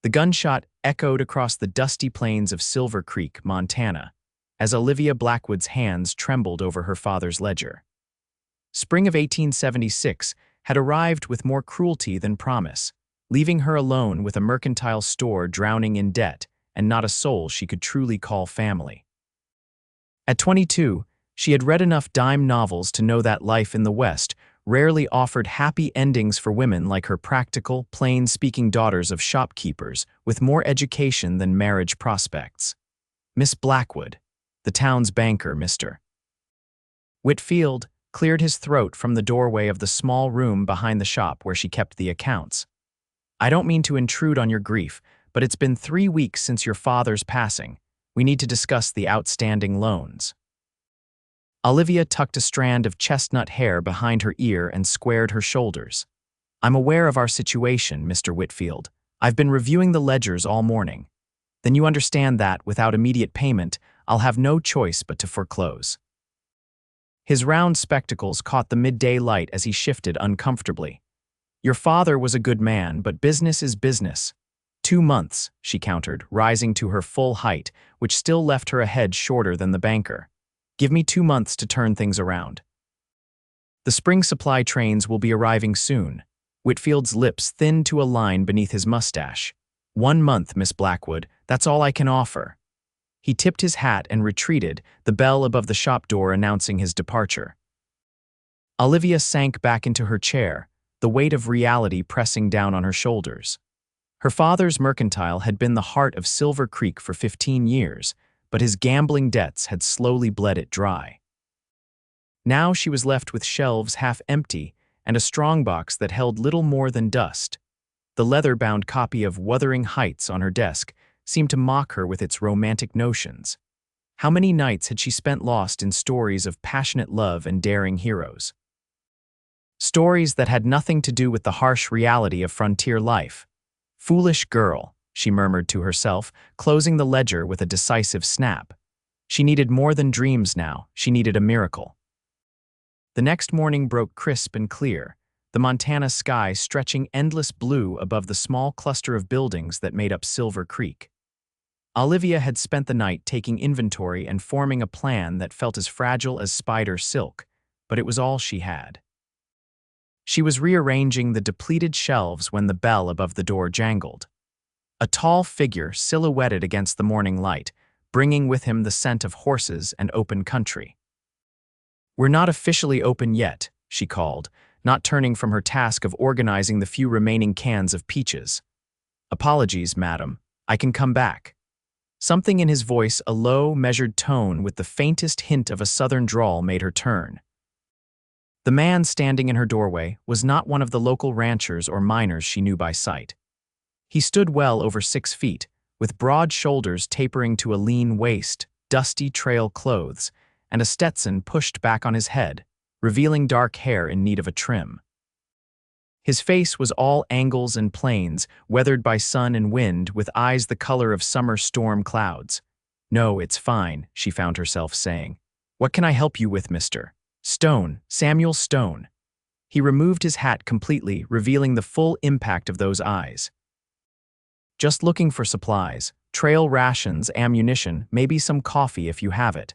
The gunshot echoed across the dusty plains of Silver Creek, Montana, as Olivia Blackwood's hands trembled over her father's ledger. Spring of 1876 had arrived with more cruelty than promise, leaving her alone with a mercantile store drowning in debt and not a soul she could truly call family. At 22, she had read enough dime novels to know that life in the West rarely offered happy endings for women like her practical, plain-speaking daughters of shopkeepers with more education than marriage prospects. Miss Blackwood, the town's banker, Mr. Whitfield, cleared his throat from the doorway of the small room behind the shop where she kept the accounts. "I don't mean to intrude on your grief, but it's been 3 weeks since your father's passing. We need to discuss the outstanding loans." Olivia tucked a strand of chestnut hair behind her ear and squared her shoulders. "I'm aware of our situation, Mr. Whitfield. I've been reviewing the ledgers all morning. Then you understand that, without immediate payment, I'll have no choice but to foreclose." His round spectacles caught the midday light as he shifted uncomfortably. "Your father was a good man, but business is business." 2 months, she countered, rising to her full height, which still left her a head shorter than the banker. "Give me 2 months to turn things around." "The spring supply trains will be arriving soon." Whitfield's lips thinned to a line beneath his mustache. "1 month, Miss Blackwood, that's all I can offer." He tipped his hat and retreated, the bell above the shop door announcing his departure. Olivia sank back into her chair, the weight of reality pressing down on her shoulders. Her father's mercantile had been the heart of Silver Creek for 15 years, but his gambling debts had slowly bled it dry. Now she was left with shelves half empty and a strongbox that held little more than dust. The leather-bound copy of Wuthering Heights on her desk seemed to mock her with its romantic notions. How many nights had she spent lost in stories of passionate love and daring heroes? Stories that had nothing to do with the harsh reality of frontier life. "Foolish girl," she murmured to herself, closing the ledger with a decisive snap. She needed more than dreams now, she needed a miracle. The next morning broke crisp and clear, the Montana sky stretching endless blue above the small cluster of buildings that made up Silver Creek. Olivia had spent the night taking inventory and forming a plan that felt as fragile as spider silk, but it was all she had. She was rearranging the depleted shelves when the bell above the door jangled. A tall figure silhouetted against the morning light, bringing with him the scent of horses and open country. "We're not officially open yet," she called, not turning from her task of organizing the few remaining cans of peaches. "Apologies, madam. I can come back." Something in his voice, a low, measured tone with the faintest hint of a southern drawl, made her turn. The man standing in her doorway was not one of the local ranchers or miners she knew by sight. He stood well over 6 feet, with broad shoulders tapering to a lean waist, dusty trail clothes, and a Stetson pushed back on his head, revealing dark hair in need of a trim. His face was all angles and planes, weathered by sun and wind, with eyes the color of summer storm clouds. "No, it's fine," she found herself saying. "What can I help you with, Mr. Stone, Samuel Stone?" He removed his hat completely, revealing the full impact of those eyes. "Just looking for supplies, trail rations, ammunition, maybe some coffee if you have it."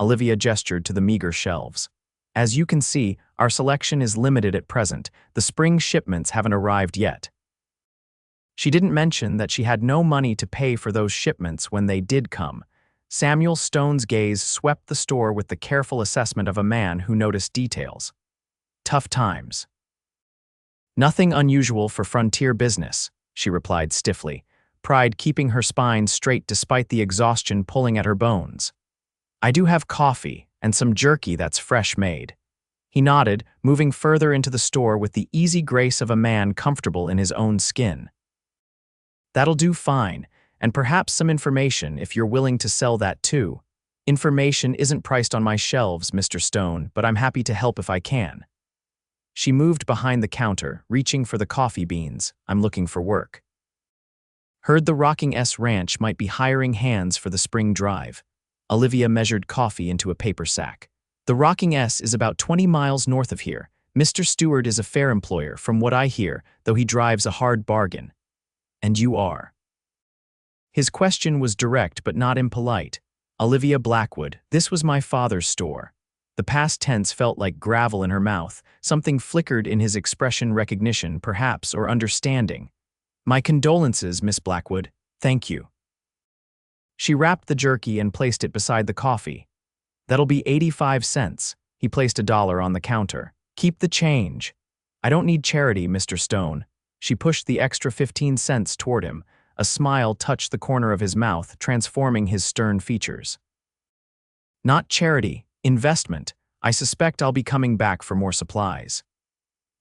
Olivia gestured to the meager shelves. "As you can see, our selection is limited at present. The spring shipments haven't arrived yet." She didn't mention that she had no money to pay for those shipments when they did come. Samuel Stone's gaze swept the store with the careful assessment of a man who noticed details. "Tough times." "Nothing unusual for frontier business," she replied stiffly, pride keeping her spine straight despite the exhaustion pulling at her bones. "I do have coffee and some jerky that's fresh made." He nodded, moving further into the store with the easy grace of a man comfortable in his own skin. "That'll do fine. And perhaps some information if you're willing to sell that too. Information isn't priced on my shelves, Mr. Stone, but I'm happy to help if I can." She moved behind the counter, reaching for the coffee beans. "I'm looking for work." Heard the Rocking S Ranch might be hiring hands for the spring drive. Olivia measured coffee into a paper sack. "The Rocking S is about 20 miles north of here. Mr. Stewart is a fair employer, from what I hear, though he drives a hard bargain." And you are. His question was direct but not impolite. Olivia Blackwood, this was my father's store. The past tense felt like gravel in her mouth. Something flickered in his expression, recognition, perhaps, or understanding. My condolences, Miss Blackwood. Thank you. She wrapped the jerky and placed it beside the coffee. That'll be 85 cents. He placed $1 on the counter. Keep the change. I don't need charity, Mr. Stone. She pushed the extra 15 cents toward him. A smile touched the corner of his mouth, transforming his stern features. Not charity, investment. I suspect I'll be coming back for more supplies.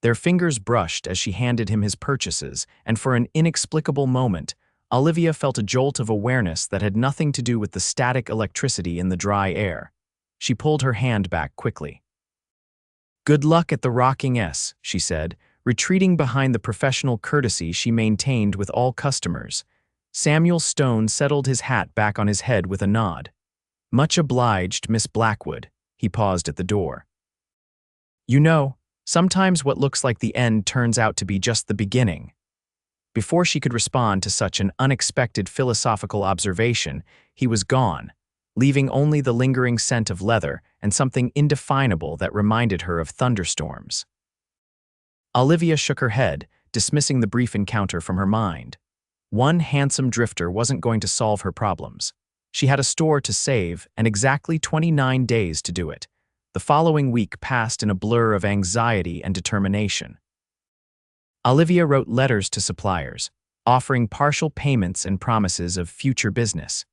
Their fingers brushed as she handed him his purchases, and for an inexplicable moment, Olivia felt a jolt of awareness that had nothing to do with the static electricity in the dry air. She pulled her hand back quickly. Good luck at the rocking S, she said, retreating behind the professional courtesy she maintained with all customers. Samuel Stone settled his hat back on his head with a nod. Much obliged, Miss Blackwood. He paused at the door. You know, sometimes what looks like the end turns out to be just the beginning. Before she could respond to such an unexpected philosophical observation, he was gone, leaving only the lingering scent of leather and something indefinable that reminded her of thunderstorms. Olivia shook her head, dismissing the brief encounter from her mind. One handsome drifter wasn't going to solve her problems. She had a store to save and exactly 29 days to do it. The following week passed in a blur of anxiety and determination. Olivia wrote letters to suppliers, offering partial payments and promises of future business.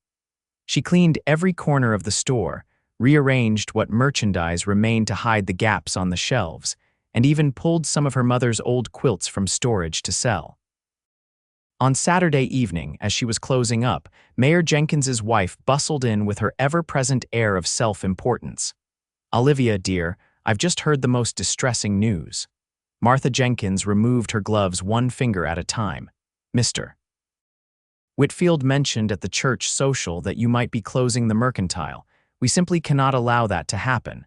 She cleaned every corner of the store, rearranged what merchandise remained to hide the gaps on the shelves, and even pulled some of her mother's old quilts from storage to sell. On Saturday evening, as she was closing up, Mayor Jenkins's wife bustled in with her ever-present air of self-importance. Olivia, dear, I've just heard the most distressing news. Martha Jenkins removed her gloves one finger at a time. Mr. Whitfield mentioned at the church social that you might be closing the mercantile. We simply cannot allow that to happen.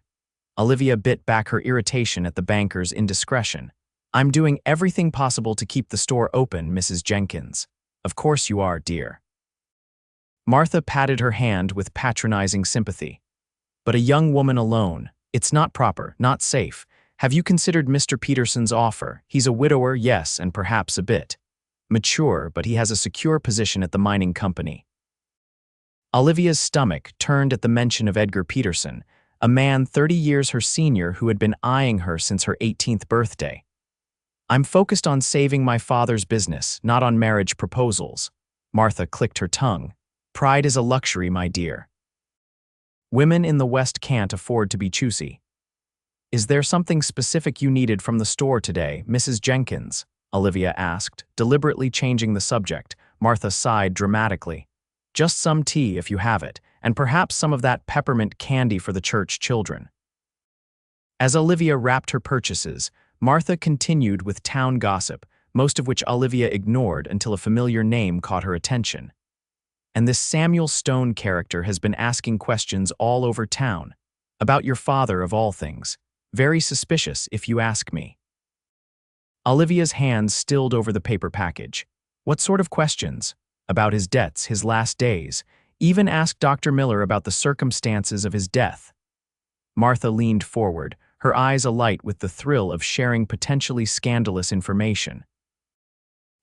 Olivia bit back her irritation at the banker's indiscretion. I'm doing everything possible to keep the store open, Mrs. Jenkins. Of course you are, dear. Martha patted her hand with patronizing sympathy. But a young woman alone, it's not proper, not safe. Have you considered Mr. Peterson's offer? He's a widower, yes, and perhaps a bit mature, but he has a secure position at the mining company. Olivia's stomach turned at the mention of Edgar Peterson, a man 30 years her senior who had been eyeing her since her 18th birthday. I'm focused on saving my father's business, not on marriage proposals. Martha clicked her tongue. Pride is a luxury, my dear. Women in the West can't afford to be choosy. Is there something specific you needed from the store today, Mrs. Jenkins? Olivia asked, deliberately changing the subject. Martha sighed dramatically. Just some tea if you have it, and perhaps some of that peppermint candy for the church children. As Olivia wrapped her purchases, Martha continued with town gossip, most of which Olivia ignored until a familiar name caught her attention. And this Samuel Stone character has been asking questions all over town. About your father, of all things. Very suspicious, if you ask me. Olivia's hands stilled over the paper package. What sort of questions? About his debts, his last days. Even asked Dr. Miller about the circumstances of his death. Martha leaned forward, her eyes alight with the thrill of sharing potentially scandalous information.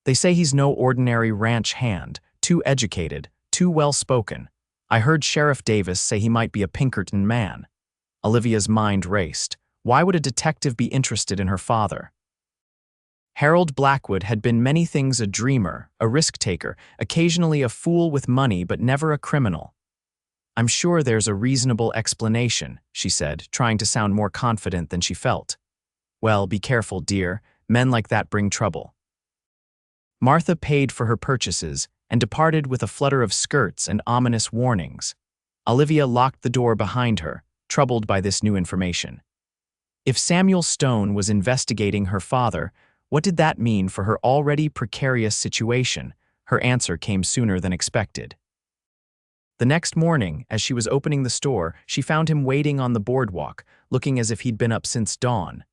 They say he's no ordinary ranch hand, too educated, too well-spoken. I heard Sheriff Davis say he might be a Pinkerton man. Olivia's mind raced. Why would a detective be interested in her father? Harold Blackwood had been many things: a dreamer, a risk-taker, occasionally a fool with money, but never a criminal. I'm sure there's a reasonable explanation, she said, trying to sound more confident than she felt. Well, be careful, dear. Men like that bring trouble. Martha paid for her purchases and departed with a flutter of skirts and ominous warnings. Olivia locked the door behind her, troubled by this new information. If Samuel Stone was investigating her father, what did that mean for her already precarious situation? Her answer came sooner than expected. The next morning, as she was opening the store, she found him waiting on the boardwalk, looking as if he'd been up since dawn.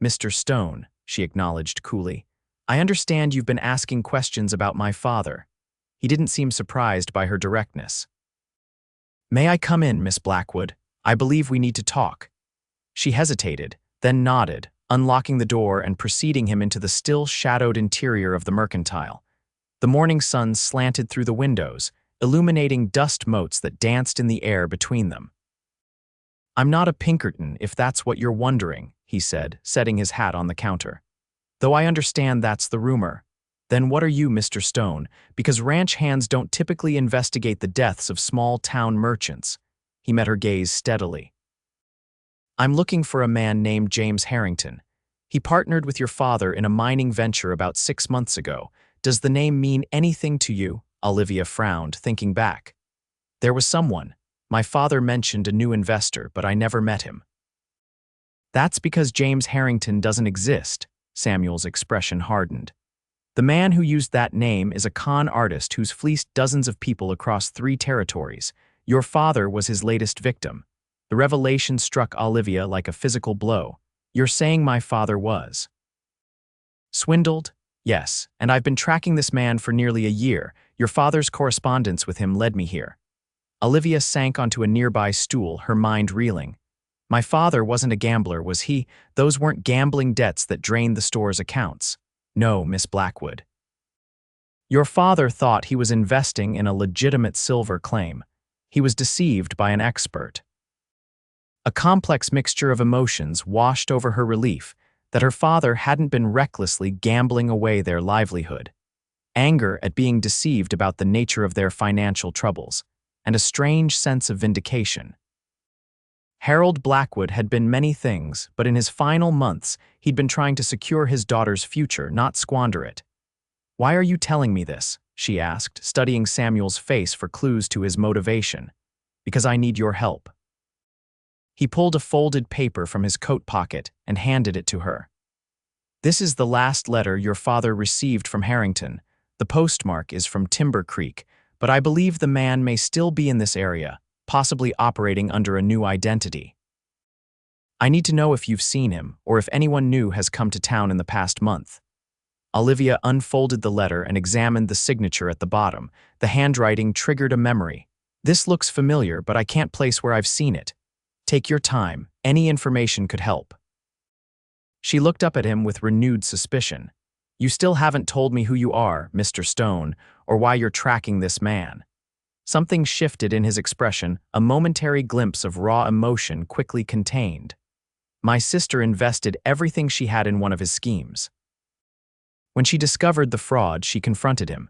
Mr. Stone, she acknowledged coolly. I understand you've been asking questions about my father. He didn't seem surprised by her directness. May I come in, Miss Blackwood? I believe we need to talk. She hesitated, then nodded, unlocking the door and preceding him into the still shadowed interior of the mercantile. The morning sun slanted through the windows, illuminating dust motes that danced in the air between them. I'm not a Pinkerton, if that's what you're wondering, he said, setting his hat on the counter. Though I understand that's the rumor. Then what are you, Mr. Stone? Because ranch hands don't typically investigate the deaths of small-town merchants. He met her gaze steadily. I'm looking for a man named James Harrington. He partnered with your father in a mining venture about 6 months ago. Does the name mean anything to you? Olivia frowned, thinking back. There was someone. My father mentioned a new investor, but I never met him. That's because James Harrington doesn't exist, Samuel's expression hardened. The man who used that name is a con artist who's fleeced dozens of people across 3 territories. Your father was his latest victim. The revelation struck Olivia like a physical blow. You're saying my father was swindled? Yes, and I've been tracking this man for nearly a year. Your father's correspondence with him led me here. Olivia sank onto a nearby stool, her mind reeling. My father wasn't a gambler, was he? Those weren't gambling debts that drained the store's accounts. No, Miss Blackwood. Your father thought he was investing in a legitimate silver claim. He was deceived by an expert. A complex mixture of emotions washed over her relief that her father hadn't been recklessly gambling away their livelihood. Anger at being deceived about the nature of their financial troubles, and a strange sense of vindication. Harold Blackwood had been many things, but in his final months, he'd been trying to secure his daughter's future, not squander it. Why are you telling me this? She asked, studying Samuel's face for clues to his motivation. Because I need your help. He pulled a folded paper from his coat pocket and handed it to her. This is the last letter your father received from Harrington. The postmark is from Timber Creek, but I believe the man may still be in this area, possibly operating under a new identity. I need to know if you've seen him, or if anyone new has come to town in the past month. Olivia unfolded the letter and examined the signature at the bottom. The handwriting triggered a memory. This looks familiar, but I can't place where I've seen it. Take your time. Any information could help. She looked up at him with renewed suspicion. You still haven't told me who you are, Mr. Stone, or why you're tracking this man. Something shifted in his expression, a momentary glimpse of raw emotion quickly contained. My sister invested everything she had in one of his schemes. When she discovered the fraud, she confronted him.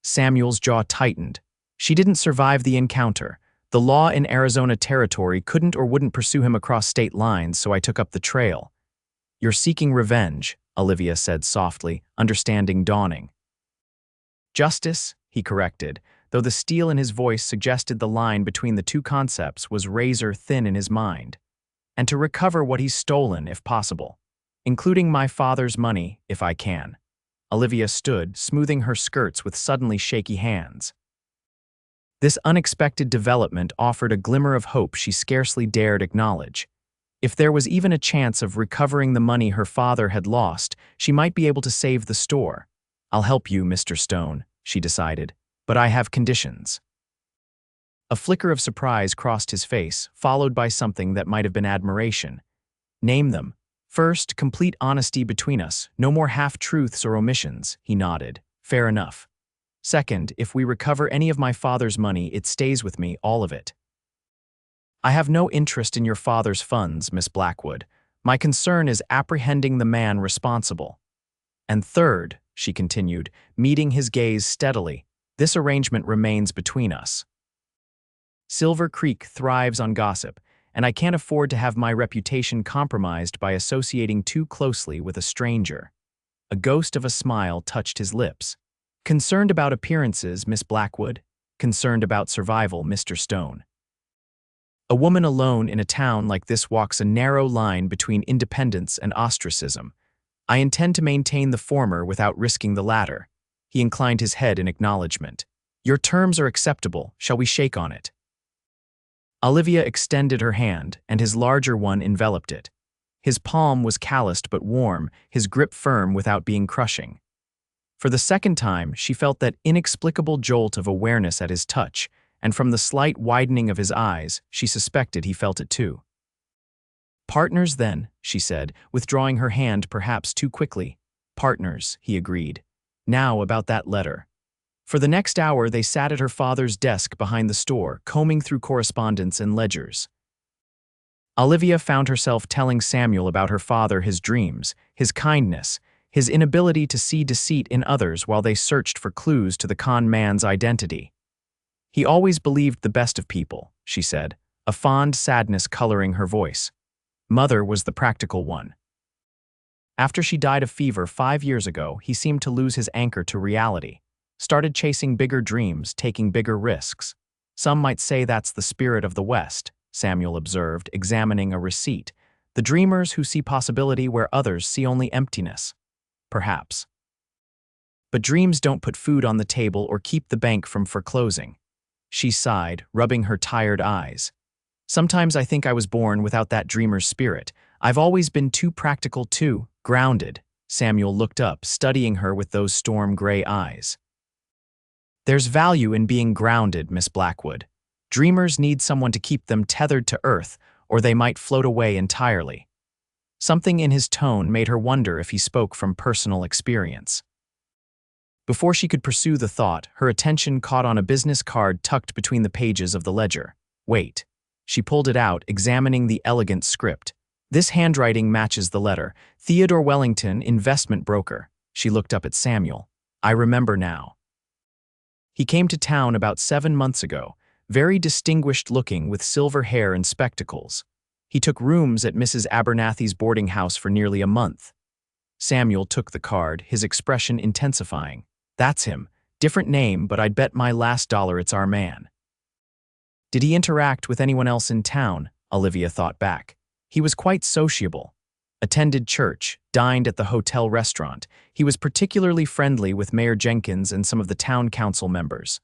Samuel's jaw tightened. She didn't survive the encounter. The law in Arizona territory couldn't or wouldn't pursue him across state lines, so I took up the trail. You're seeking revenge, Olivia said softly, understanding dawning. Justice, he corrected, though the steel in his voice suggested the line between the two concepts was razor-thin in his mind. And to recover what he's stolen, if possible. Including my father's money, if I can. Olivia stood, smoothing her skirts with suddenly shaky hands. This unexpected development offered a glimmer of hope she scarcely dared acknowledge. If there was even a chance of recovering the money her father had lost, she might be able to save the store. I'll help you, Mr. Stone, she decided, but I have conditions. A flicker of surprise crossed his face, followed by something that might have been admiration. Name them. First, complete honesty between us, no more half-truths or omissions, he nodded. Fair enough. Second, if we recover any of my father's money, it stays with me, all of it. I have no interest in your father's funds, Miss Blackwood. My concern is apprehending the man responsible. And third, she continued, meeting his gaze steadily, this arrangement remains between us. Silver Creek thrives on gossip, and I can't afford to have my reputation compromised by associating too closely with a stranger. A ghost of a smile touched his lips. Concerned about appearances, Miss Blackwood. Concerned about survival, Mr. Stone. A woman alone in a town like this walks a narrow line between independence and ostracism. I intend to maintain the former without risking the latter. He inclined his head in acknowledgement. Your terms are acceptable. Shall we shake on it? Olivia extended her hand, and his larger one enveloped it. His palm was calloused but warm, his grip firm without being crushing. For the second time, she felt that inexplicable jolt of awareness at his touch, and from the slight widening of his eyes, she suspected he felt it too. "Partners, then," she said, withdrawing her hand perhaps too quickly. "Partners," he agreed. "Now about that letter." For the next hour, they sat at her father's desk behind the store, combing through correspondence and ledgers. Olivia found herself telling Samuel about her father, his dreams, his kindness, his inability to see deceit in others while they searched for clues to the con man's identity. "He always believed the best of people," she said, a fond sadness coloring her voice. "Mother was the practical one. After she died of fever 5 years ago, he seemed to lose his anchor to reality, started chasing bigger dreams, taking bigger risks. Some might say that's the spirit of the West," Samuel observed, examining a receipt. "The dreamers who see possibility where others see only emptiness." Perhaps. "But dreams don't put food on the table or keep the bank from foreclosing." She sighed, rubbing her tired eyes. "Sometimes I think I was born without that dreamer's spirit. I've always been too practical, too grounded." Samuel looked up, studying her with those storm-gray eyes. "There's value in being grounded, Miss Blackwood. Dreamers need someone to keep them tethered to earth, or they might float away entirely." Something in his tone made her wonder if he spoke from personal experience. Before she could pursue the thought, her attention caught on a business card tucked between the pages of the ledger. "Wait." She pulled it out, examining the elegant script. "This handwriting matches the letter. Theodore Wellington, investment broker." She looked up at Samuel. "I remember now. He came to town about 7 months ago, very distinguished looking with silver hair and spectacles. He took rooms at Mrs. Abernathy's boarding house for nearly a month." Samuel took the card, his expression intensifying. "That's him. Different name, but I'd bet my last dollar it's our man." Did he interact with anyone else in town? Olivia thought back. He was quite sociable. Attended church, dined at the hotel restaurant. He was particularly friendly with Mayor Jenkins and some of the town council members.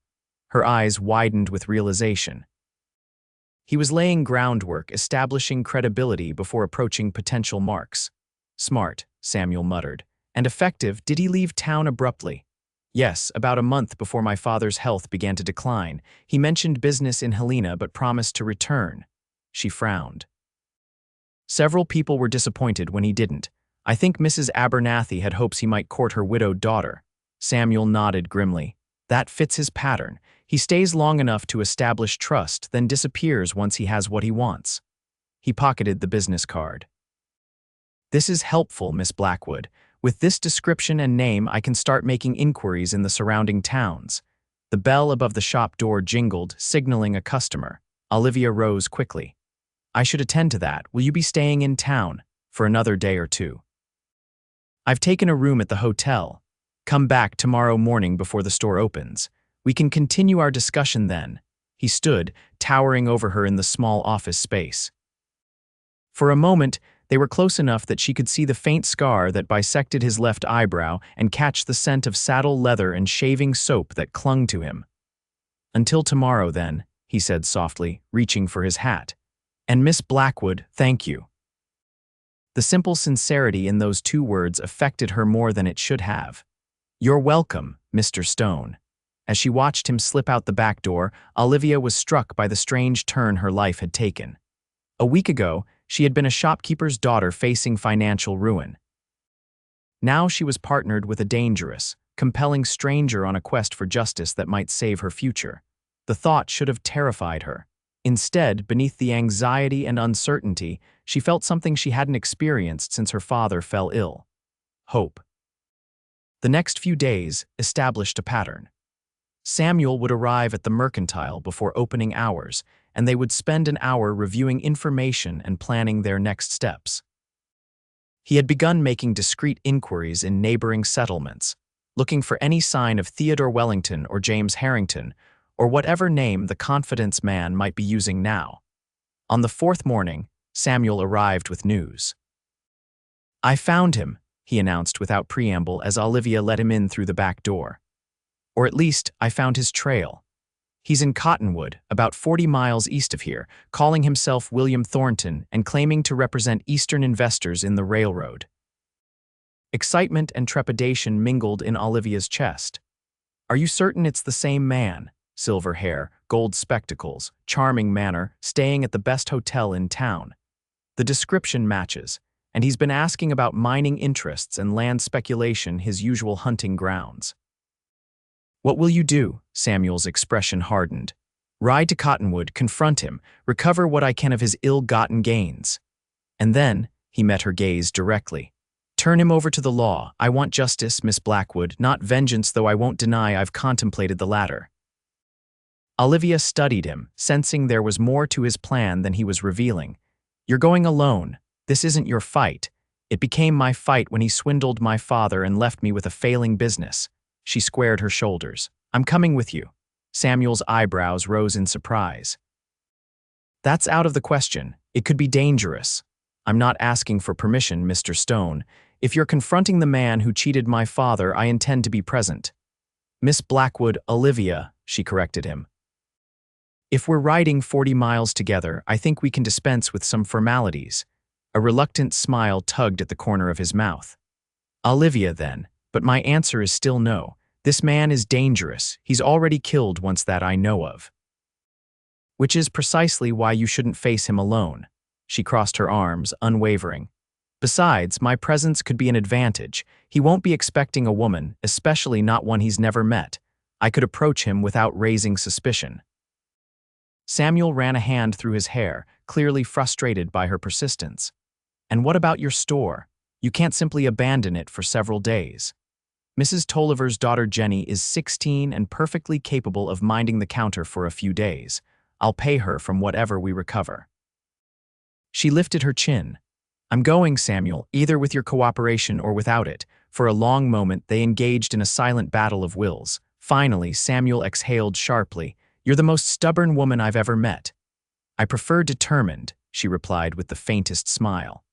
Her eyes widened with realization. He was laying groundwork, establishing credibility before approaching potential marks. "Smart," Samuel muttered. "And effective. Did he leave town abruptly?" "Yes, about a month before my father's health began to decline. He mentioned business in Helena but promised to return." She frowned. "Several people were disappointed when he didn't. I think Mrs. Abernathy had hopes he might court her widowed daughter." Samuel nodded grimly. "That fits his pattern. He stays long enough to establish trust, then disappears once he has what he wants." He pocketed the business card. "This is helpful, Miss Blackwood. With this description and name, I can start making inquiries in the surrounding towns." The bell above the shop door jingled, signaling a customer. Olivia rose quickly. "I should attend to that. Will you be staying in town?" "For another day or two. I've taken a room at the hotel. Come back tomorrow morning before the store opens. We can continue our discussion then." He stood, towering over her in the small office space. For a moment, they were close enough that she could see the faint scar that bisected his left eyebrow and catch the scent of saddle leather and shaving soap that clung to him. "Until tomorrow, then," he said softly, reaching for his hat. "And Miss Blackwood, thank you." The simple sincerity in those 2 words affected her more than it should have. "You're welcome, Mr. Stone." As she watched him slip out the back door, Olivia was struck by the strange turn her life had taken. A week ago, she had been a shopkeeper's daughter facing financial ruin. Now she was partnered with a dangerous, compelling stranger on a quest for justice that might save her future. The thought should have terrified her. Instead, beneath the anxiety and uncertainty, she felt something she hadn't experienced since her father fell ill. Hope. The next few days established a pattern. Samuel would arrive at the mercantile before opening hours, and they would spend an hour reviewing information and planning their next steps. He had begun making discreet inquiries in neighboring settlements, looking for any sign of Theodore Wellington or James Harrington, or whatever name the confidence man might be using now. On the 4th morning, Samuel arrived with news. "I found him," he announced without preamble as Olivia let him in through the back door. "Or at least, I found his trail." He's in Cottonwood, about 40 miles east of here, calling himself William Thornton and claiming to represent Eastern investors in the railroad. Excitement and trepidation mingled in Olivia's chest. Are you certain it's the same man? Silver hair, gold spectacles, charming manner, staying at the best hotel in town. The description matches, and he's been asking about mining interests and land speculation, his usual hunting grounds. What will you do? Samuel's expression hardened. Ride to Cottonwood, confront him, recover what I can of his ill-gotten gains. And then, he met her gaze directly. Turn him over to the law. I want justice, Miss Blackwood, not vengeance, though I won't deny I've contemplated the latter. Olivia studied him, sensing there was more to his plan than he was revealing. You're going alone. This isn't your fight. It became my fight when he swindled my father and left me with a failing business. She squared her shoulders. I'm coming with you. Samuel's eyebrows rose in surprise. That's out of the question. It could be dangerous. I'm not asking for permission, Mr. Stone. If you're confronting the man who cheated my father, I intend to be present. Miss Blackwood, Olivia, she corrected him. If we're riding 40 miles together, I think we can dispense with some formalities. A reluctant smile tugged at the corner of his mouth. Olivia, then, but my answer is still no. This man is dangerous. He's already killed once, that I know of. Which is precisely why you shouldn't face him alone. She crossed her arms, unwavering. Besides, my presence could be an advantage. He won't be expecting a woman, especially not one he's never met. I could approach him without raising suspicion. Samuel ran a hand through his hair, clearly frustrated by her persistence. And what about your store? You can't simply abandon it for several days. Mrs. Tolliver's daughter Jenny is 16 and perfectly capable of minding the counter for a few days. I'll pay her from whatever we recover. She lifted her chin. I'm going, Samuel, either with your cooperation or without it. For a long moment they engaged in a silent battle of wills. Finally, Samuel exhaled sharply. You're the most stubborn woman I've ever met. I prefer determined, she replied with the faintest smile.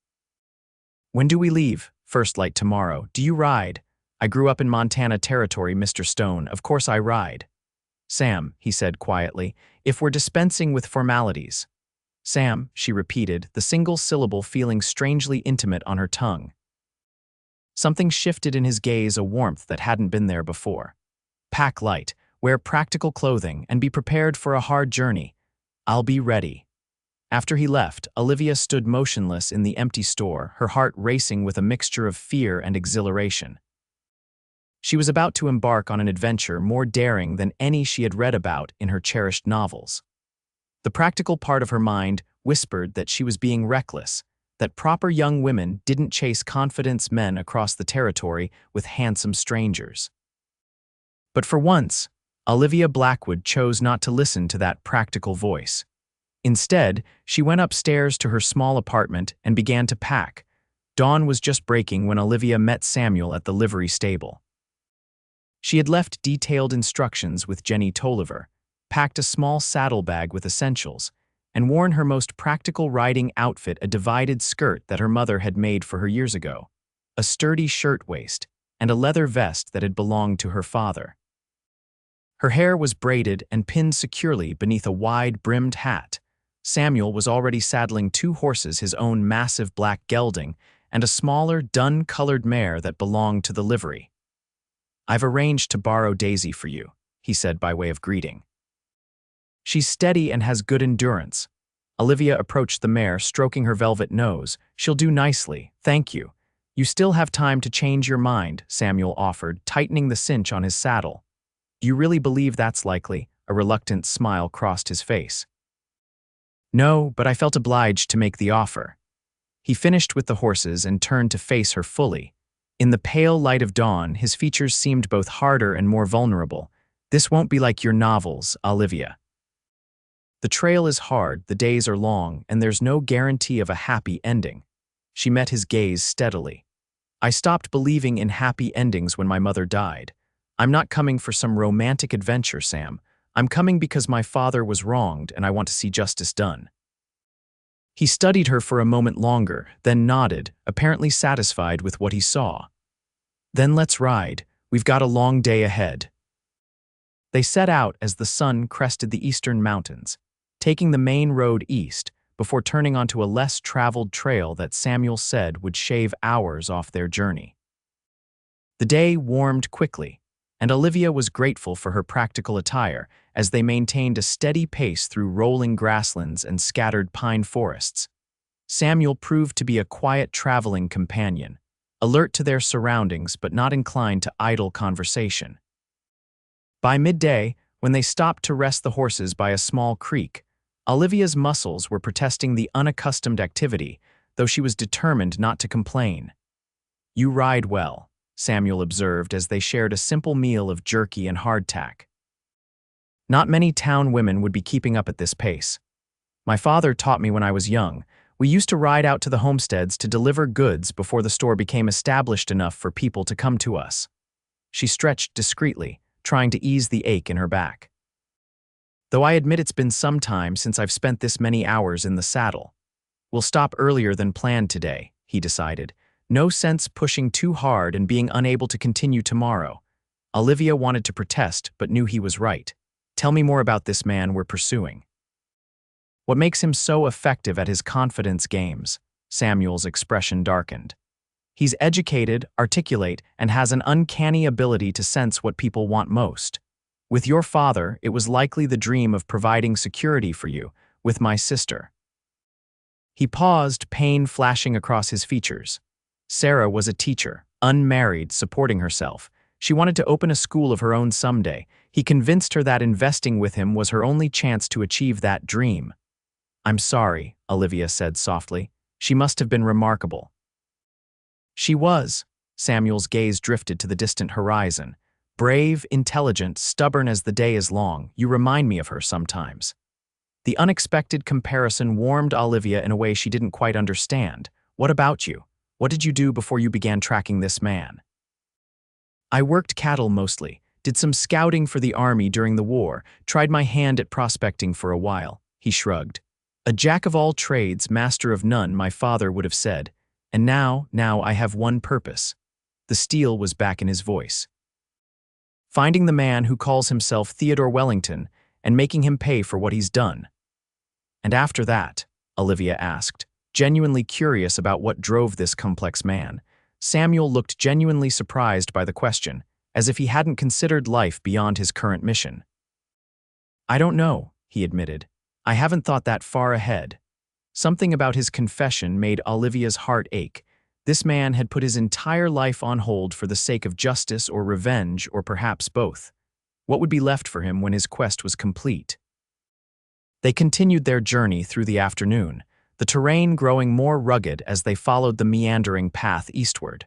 When do we leave? First light tomorrow. Do you ride? I grew up in Montana Territory, Mr. Stone. Of course I ride. Sam, he said quietly, if we're dispensing with formalities. Sam, she repeated, the single syllable feeling strangely intimate on her tongue. Something shifted in his gaze, a warmth that hadn't been there before. Pack light, wear practical clothing, and be prepared for a hard journey. I'll be ready. After he left, Olivia stood motionless in the empty store, her heart racing with a mixture of fear and exhilaration. She was about to embark on an adventure more daring than any she had read about in her cherished novels. The practical part of her mind whispered that she was being reckless, that proper young women didn't chase confidence men across the territory with handsome strangers. But for once, Olivia Blackwood chose not to listen to that practical voice. Instead, she went upstairs to her small apartment and began to pack. Dawn was just breaking when Olivia met Samuel at the livery stable. She had left detailed instructions with Jenny Tolliver, packed a small saddlebag with essentials, and worn her most practical riding outfit, a divided skirt that her mother had made for her years ago, a sturdy shirtwaist, and a leather vest that had belonged to her father. Her hair was braided and pinned securely beneath a wide-brimmed hat. Samuel was already saddling 2 horses, his own massive black gelding, and a smaller, dun-colored mare that belonged to the livery. I've arranged to borrow Daisy for you, he said by way of greeting. She's steady and has good endurance. Olivia approached the mare, stroking her velvet nose. She'll do nicely, thank you. You still have time to change your mind, Samuel offered, tightening the cinch on his saddle. Do you really believe that's likely? A reluctant smile crossed his face. No, but I felt obliged to make the offer. He finished with the horses and turned to face her fully. In the pale light of dawn, his features seemed both harder and more vulnerable. This won't be like your novels, Olivia. The trail is hard, the days are long, and there's no guarantee of a happy ending. She met his gaze steadily. I stopped believing in happy endings when my mother died. I'm not coming for some romantic adventure, Sam. I'm coming because my father was wronged and I want to see justice done. He studied her for a moment longer, then nodded, apparently satisfied with what he saw. Then let's ride. We've got a long day ahead. They set out as the sun crested the eastern mountains, taking the main road east before turning onto a less traveled trail that Samuel said would shave hours off their journey. The day warmed quickly, and Olivia was grateful for her practical attire as they maintained a steady pace through rolling grasslands and scattered pine forests. Samuel proved to be a quiet traveling companion, alert to their surroundings but not inclined to idle conversation. By midday, when they stopped to rest the horses by a small creek, Olivia's muscles were protesting the unaccustomed activity, though she was determined not to complain. "You ride well," Samuel observed as they shared a simple meal of jerky and hardtack. "Not many town women would be keeping up at this pace. My father taught me when I was young. We used to ride out to the homesteads to deliver goods before the store became established enough for people to come to us." She stretched discreetly, trying to ease the ache in her back. "Though I admit it's been some time since I've spent this many hours in the saddle. We'll stop earlier than planned today," he decided. No sense pushing too hard and being unable to continue tomorrow. Olivia wanted to protest but knew he was right. "Tell me more about this man we're pursuing. What makes him so effective at his confidence games?" Samuel's expression darkened. "He's educated, articulate, and has an uncanny ability to sense what people want most. With your father, it was likely the dream of providing security for you. With my sister." He paused, pain flashing across his features. Sarah was a teacher, unmarried, supporting herself. She wanted to open a school of her own someday. He convinced her that investing with him was her only chance to achieve that dream. "I'm sorry," Olivia said softly. "She must have been remarkable." "She was." Samuel's gaze drifted to the distant horizon. "Brave, intelligent, stubborn as the day is long. You remind me of her sometimes." The unexpected comparison warmed Olivia in a way she didn't quite understand. "What about you? What did you do before you began tracking this man?" "I worked cattle mostly, did some scouting for the army during the war, tried my hand at prospecting for a while," he shrugged. "A jack of all trades, master of none," my father would have said. "And now I have one purpose." The steel was back in his voice. "Finding the man who calls himself Theodore Wellington and making him pay for what he's done." "And after that?" Olivia asked, genuinely curious about what drove this complex man. Samuel looked genuinely surprised by the question, as if he hadn't considered life beyond his current mission. "I don't know," he admitted. "I haven't thought that far ahead." Something about his confession made Olivia's heart ache. This man had put his entire life on hold for the sake of justice or revenge, or perhaps both. What would be left for him when his quest was complete? They continued their journey through the afternoon, the terrain growing more rugged as they followed the meandering path eastward.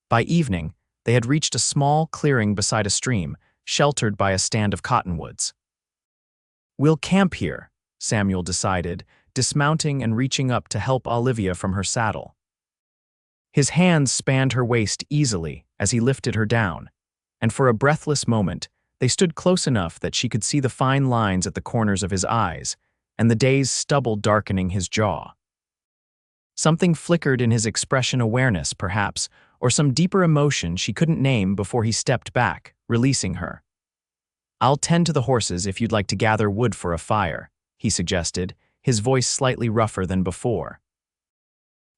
By evening, they had reached a small clearing beside a stream, sheltered by a stand of cottonwoods. "We'll camp here," Samuel decided, dismounting and reaching up to help Olivia from her saddle. His hands spanned her waist easily as he lifted her down, and for a breathless moment, they stood close enough that she could see the fine lines at the corners of his eyes, and the day's stubble darkening his jaw. Something flickered in his expression, awareness, perhaps, or some deeper emotion she couldn't name before he stepped back, releasing her. "I'll tend to the horses if you'd like to gather wood for a fire," he suggested, his voice slightly rougher than before.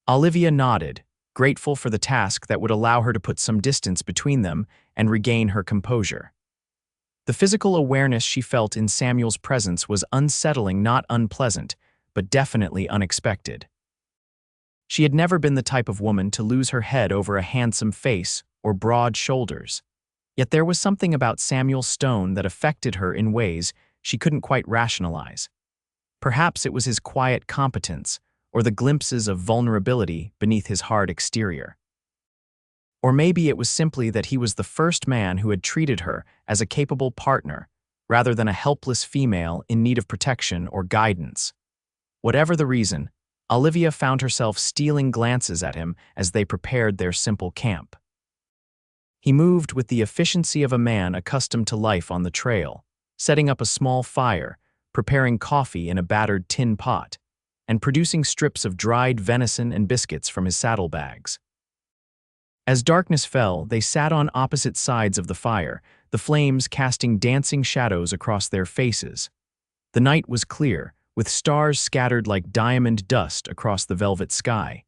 Olivia nodded, grateful for the task that would allow her to put some distance between them and regain her composure. The physical awareness she felt in Samuel's presence was unsettling, not unpleasant, but definitely unexpected. She had never been the type of woman to lose her head over a handsome face or broad shoulders. Yet there was something about Samuel Stone that affected her in ways she couldn't quite rationalize. Perhaps it was his quiet competence, or the glimpses of vulnerability beneath his hard exterior. Or maybe it was simply that he was the first man who had treated her as a capable partner, rather than a helpless female in need of protection or guidance. Whatever the reason, Olivia found herself stealing glances at him as they prepared their simple camp. He moved with the efficiency of a man accustomed to life on the trail, setting up a small fire, preparing coffee in a battered tin pot, and producing strips of dried venison and biscuits from his saddlebags. As darkness fell, they sat on opposite sides of the fire, the flames casting dancing shadows across their faces. The night was clear, with stars scattered like diamond dust across the velvet sky.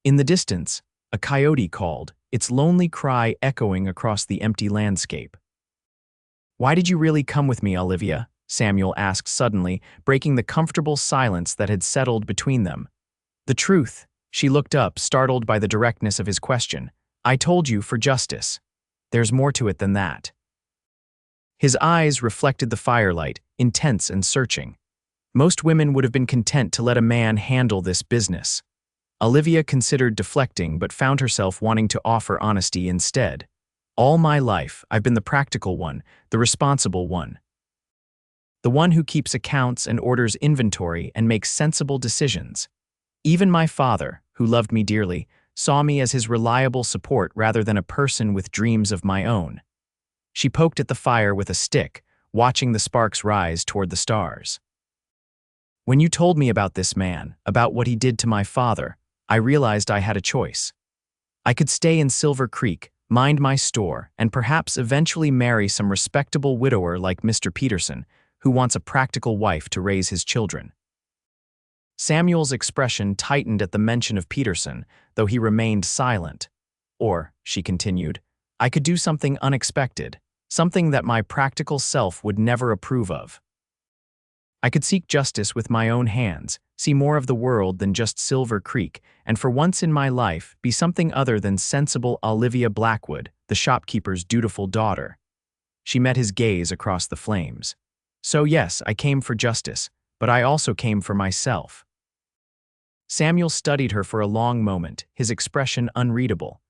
In the distance, a coyote called, its lonely cry echoing across the empty landscape. "Why did you really come with me, Olivia?" Samuel asked suddenly, breaking the comfortable silence that had settled between them. "The truth." She looked up, startled by the directness of his question. "I told you for justice. There's more to it than that." His eyes reflected the firelight, intense and searching. Most women would have been content to let a man handle this business. Olivia considered deflecting but found herself wanting to offer honesty instead. "All my life, I've been the practical one, the responsible one. The one who keeps accounts and orders inventory and makes sensible decisions. Even my father, who loved me dearly, saw me as his reliable support rather than a person with dreams of my own." She poked at the fire with a stick, watching the sparks rise toward the stars. "When you told me about this man, about what he did to my father, I realized I had a choice. I could stay in Silver Creek, mind my store, and perhaps eventually marry some respectable widower like Mr. Peterson, who wants a practical wife to raise his children." Samuel's expression tightened at the mention of Peterson, though he remained silent. "Or," she continued, "I could do something unexpected, something that my practical self would never approve of. I could seek justice with my own hands, see more of the world than just Silver Creek, and for once in my life be something other than sensible Olivia Blackwood, the shopkeeper's dutiful daughter." She met his gaze across the flames. "So yes, I came for justice, but I also came for myself." Samuel studied her for a long moment, his expression unreadable.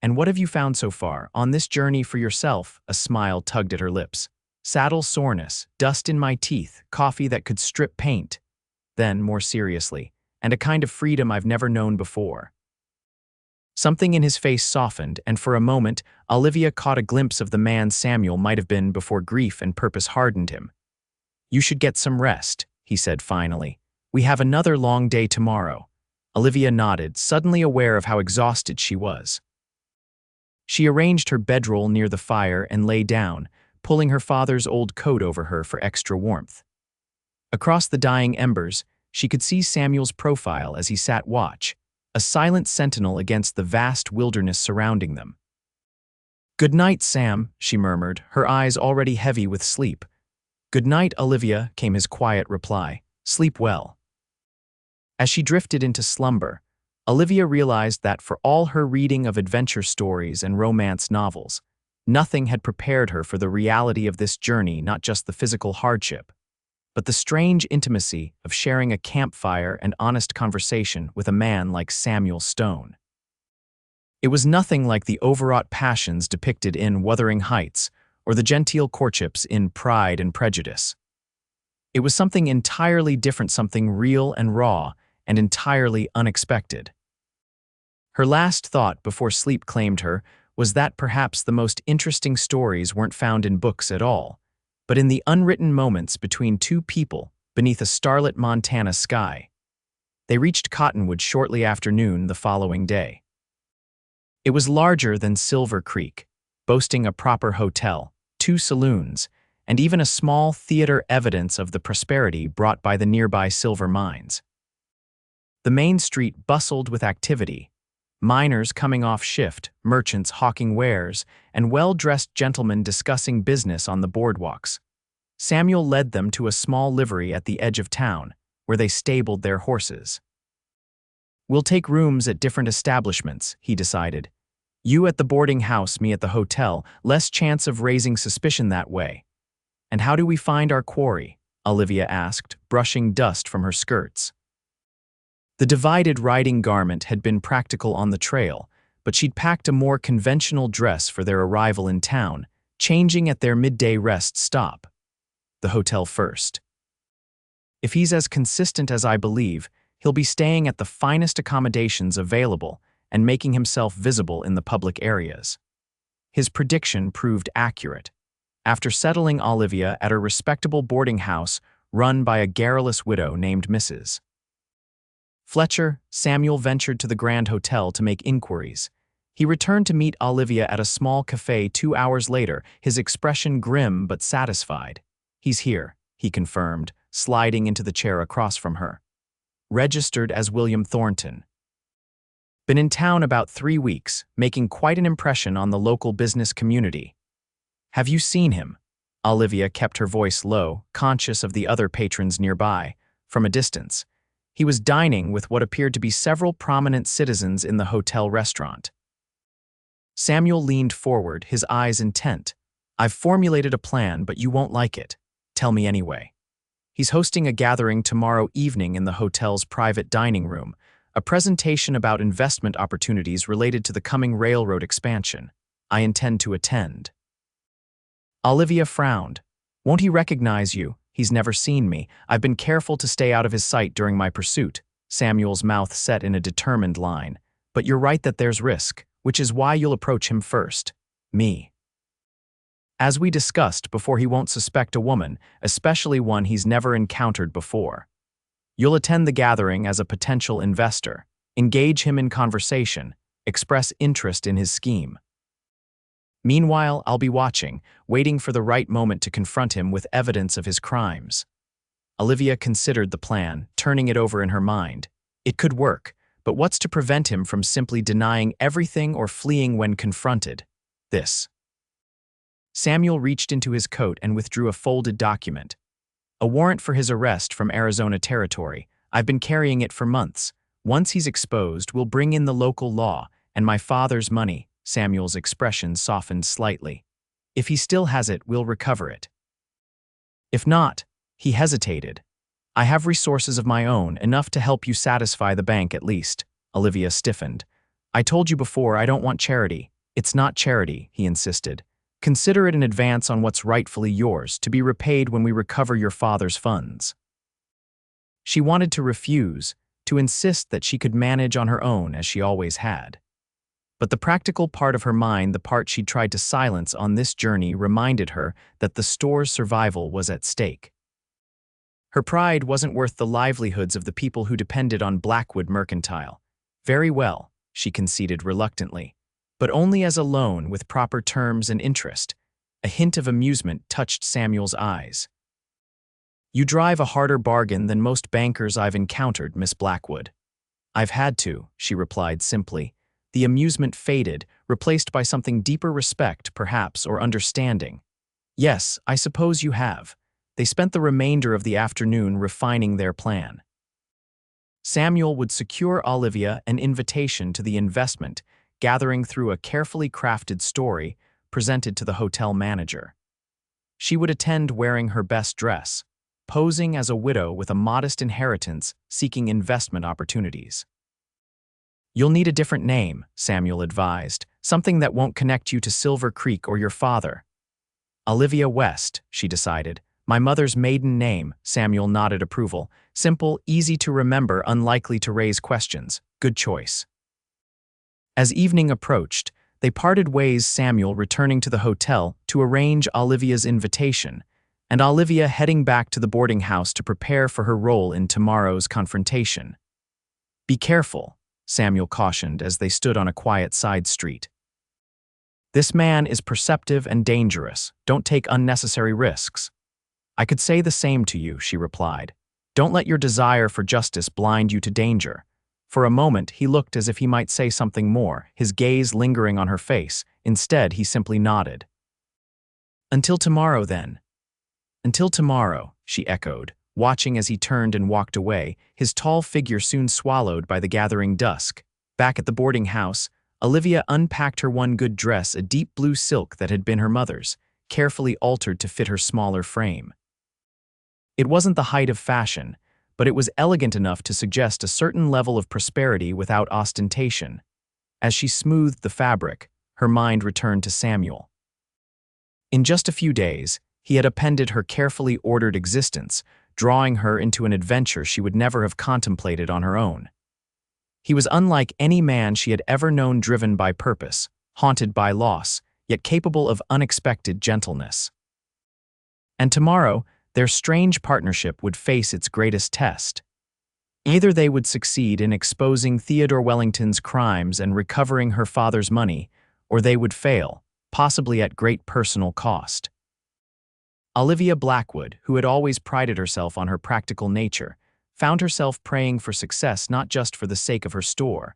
"And what have you found so far, on this journey for yourself?" A smile tugged at her lips. "Saddle soreness, dust in my teeth, coffee that could strip paint." Then, more seriously, "And a kind of freedom I've never known before." Something in his face softened, and for a moment, Olivia caught a glimpse of the man Samuel might have been before grief and purpose hardened him. "You should get some rest," he said finally. "We have another long day tomorrow." Olivia nodded, suddenly aware of how exhausted she was. She arranged her bedroll near the fire and lay down, pulling her father's old coat over her for extra warmth. Across the dying embers, she could see Samuel's profile as he sat watch, a silent sentinel against the vast wilderness surrounding them. "Good night, Sam," she murmured, her eyes already heavy with sleep. "Good night, Olivia," came his quiet reply. "Sleep well." As she drifted into slumber, Olivia realized that for all her reading of adventure stories and romance novels, nothing had prepared her for the reality of this journey, not just the physical hardship, but the strange intimacy of sharing a campfire and honest conversation with a man like Samuel Stone. It was nothing like the overwrought passions depicted in Wuthering Heights or the genteel courtships in Pride and Prejudice. It was something entirely different, something real and raw, and entirely unexpected. Her last thought before sleep claimed her was that perhaps the most interesting stories weren't found in books at all, but in the unwritten moments between two people beneath a starlit Montana sky. They reached Cottonwood shortly after noon the following day. It was larger than Silver Creek, boasting a proper hotel, 2 saloons, and even a small theater, evidence of the prosperity brought by the nearby silver mines. The main street bustled with activity, miners coming off shift, merchants hawking wares, and well-dressed gentlemen discussing business on the boardwalks. Samuel led them to a small livery at the edge of town, where they stabled their horses. "We'll take rooms at different establishments," he decided. "You at the boarding house, me at the hotel, less chance of raising suspicion that way." "And how do we find our quarry?" Olivia asked, brushing dust from her skirts. The divided riding garment had been practical on the trail, but she'd packed a more conventional dress for their arrival in town, changing at their midday rest stop. "The hotel first. If he's as consistent as I believe, he'll be staying at the finest accommodations available and making himself visible in the public areas." His prediction proved accurate. After settling Olivia at a respectable boarding house run by a garrulous widow named Mrs. Fletcher, Samuel ventured to the Grand Hotel to make inquiries. He returned to meet Olivia at a small cafe 2 hours later, his expression grim but satisfied. "He's here," he confirmed, sliding into the chair across from her. "Registered as William Thornton. Been in town about 3 weeks, making quite an impression on the local business community." "Have you seen him?" Olivia kept her voice low, conscious of the other patrons nearby. From a distance, he was dining with what appeared to be several prominent citizens in the hotel restaurant. Samuel leaned forward, his eyes intent. "I've formulated a plan, but you won't like it. Tell me anyway." "He's hosting a gathering tomorrow evening in the hotel's private dining room, a presentation about investment opportunities related to the coming railroad expansion. I intend to attend." Olivia frowned. "Won't he recognize you? He's never seen me. I've been careful to stay out of his sight during my pursuit." Samuel's mouth set in a determined line. "But you're right that there's risk, which is why you'll approach him first. Me. As we discussed before, he won't suspect a woman, especially one he's never encountered before. You'll attend the gathering as a potential investor, engage him in conversation, express interest in his scheme. Meanwhile, I'll be watching, waiting for the right moment to confront him with evidence of his crimes." Olivia considered the plan, turning it over in her mind. It could work, but what's to prevent him from simply denying everything or fleeing when confronted? This. Samuel reached into his coat and withdrew a folded document. "A warrant for his arrest from Arizona territory. I've been carrying it for months. Once he's exposed, we'll bring in the local law and my father's money." Samuel's expression softened slightly. "If he still has it, we'll recover it. If not," he hesitated. "I have resources of my own, enough to help you satisfy the bank at least." Olivia stiffened. "I told you before, I don't want charity." "It's not charity," he insisted. "Consider it an advance on what's rightfully yours, to be repaid when we recover your father's funds." She wanted to refuse, to insist that she could manage on her own as she always had. But the practical part of her mind, the part she'd tried to silence on this journey, reminded her that the store's survival was at stake. Her pride wasn't worth the livelihoods of the people who depended on Blackwood Mercantile. "Very well," she conceded reluctantly, "but only as a loan with proper terms and interest." A hint of amusement touched Samuel's eyes. "You drive a harder bargain than most bankers I've encountered, Miss Blackwood." "I've had to," she replied simply. The amusement faded, replaced by something deeper, respect, perhaps, or understanding. "Yes, I suppose you have." They spent the remainder of the afternoon refining their plan. Samuel would secure Olivia an invitation to the investment, gathering through a carefully crafted story presented to the hotel manager. She would attend wearing her best dress, posing as a widow with a modest inheritance seeking investment opportunities. "You'll need a different name," Samuel advised, "something that won't connect you to Silver Creek or your father." "Olivia West," she decided. "My mother's maiden name." Samuel nodded approval. "Simple, easy to remember, unlikely to raise questions. Good choice." As evening approached, they parted ways, Samuel returning to the hotel to arrange Olivia's invitation, and Olivia heading back to the boarding house to prepare for her role in tomorrow's confrontation. "Be careful," Samuel cautioned as they stood on a quiet side street. "This man is perceptive and dangerous. Don't take unnecessary risks." "I could say the same to you," she replied. "Don't let your desire for justice blind you to danger." For a moment, he looked as if he might say something more, his gaze lingering on her face. Instead, he simply nodded. "Until tomorrow, then." "Until tomorrow," she echoed, watching as he turned and walked away, his tall figure soon swallowed by the gathering dusk. Back at the boarding house, Olivia unpacked her one good dress, a deep blue silk that had been her mother's, carefully altered to fit her smaller frame. It wasn't the height of fashion, but it was elegant enough to suggest a certain level of prosperity without ostentation. As she smoothed the fabric, her mind returned to Samuel. In just a few days, he had appended her carefully ordered existence, drawing her into an adventure she would never have contemplated on her own. He was unlike any man she had ever known, driven by purpose, haunted by loss, yet capable of unexpected gentleness. And tomorrow, their strange partnership would face its greatest test. Either they would succeed in exposing Theodore Wellington's crimes and recovering her father's money, or they would fail, possibly at great personal cost. Olivia Blackwood, who had always prided herself on her practical nature, found herself praying for success not just for the sake of her store,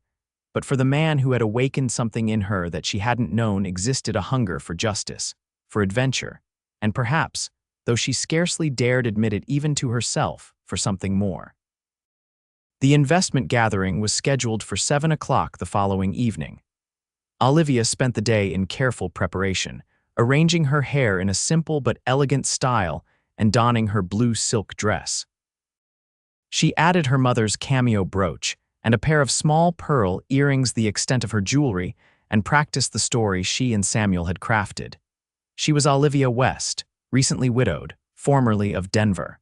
but for the man who had awakened something in her that she hadn't known existed: a hunger for justice, for adventure, and perhaps, though she scarcely dared admit it even to herself, for something more. The investment gathering was scheduled for 7 o'clock the following evening. Olivia spent the day in careful preparation, arranging her hair in a simple but elegant style and donning her blue silk dress. She added her mother's cameo brooch and a pair of small pearl earrings the extent of her jewelry and practiced the story she and Samuel had crafted. She was Olivia West, recently widowed, formerly of Denver.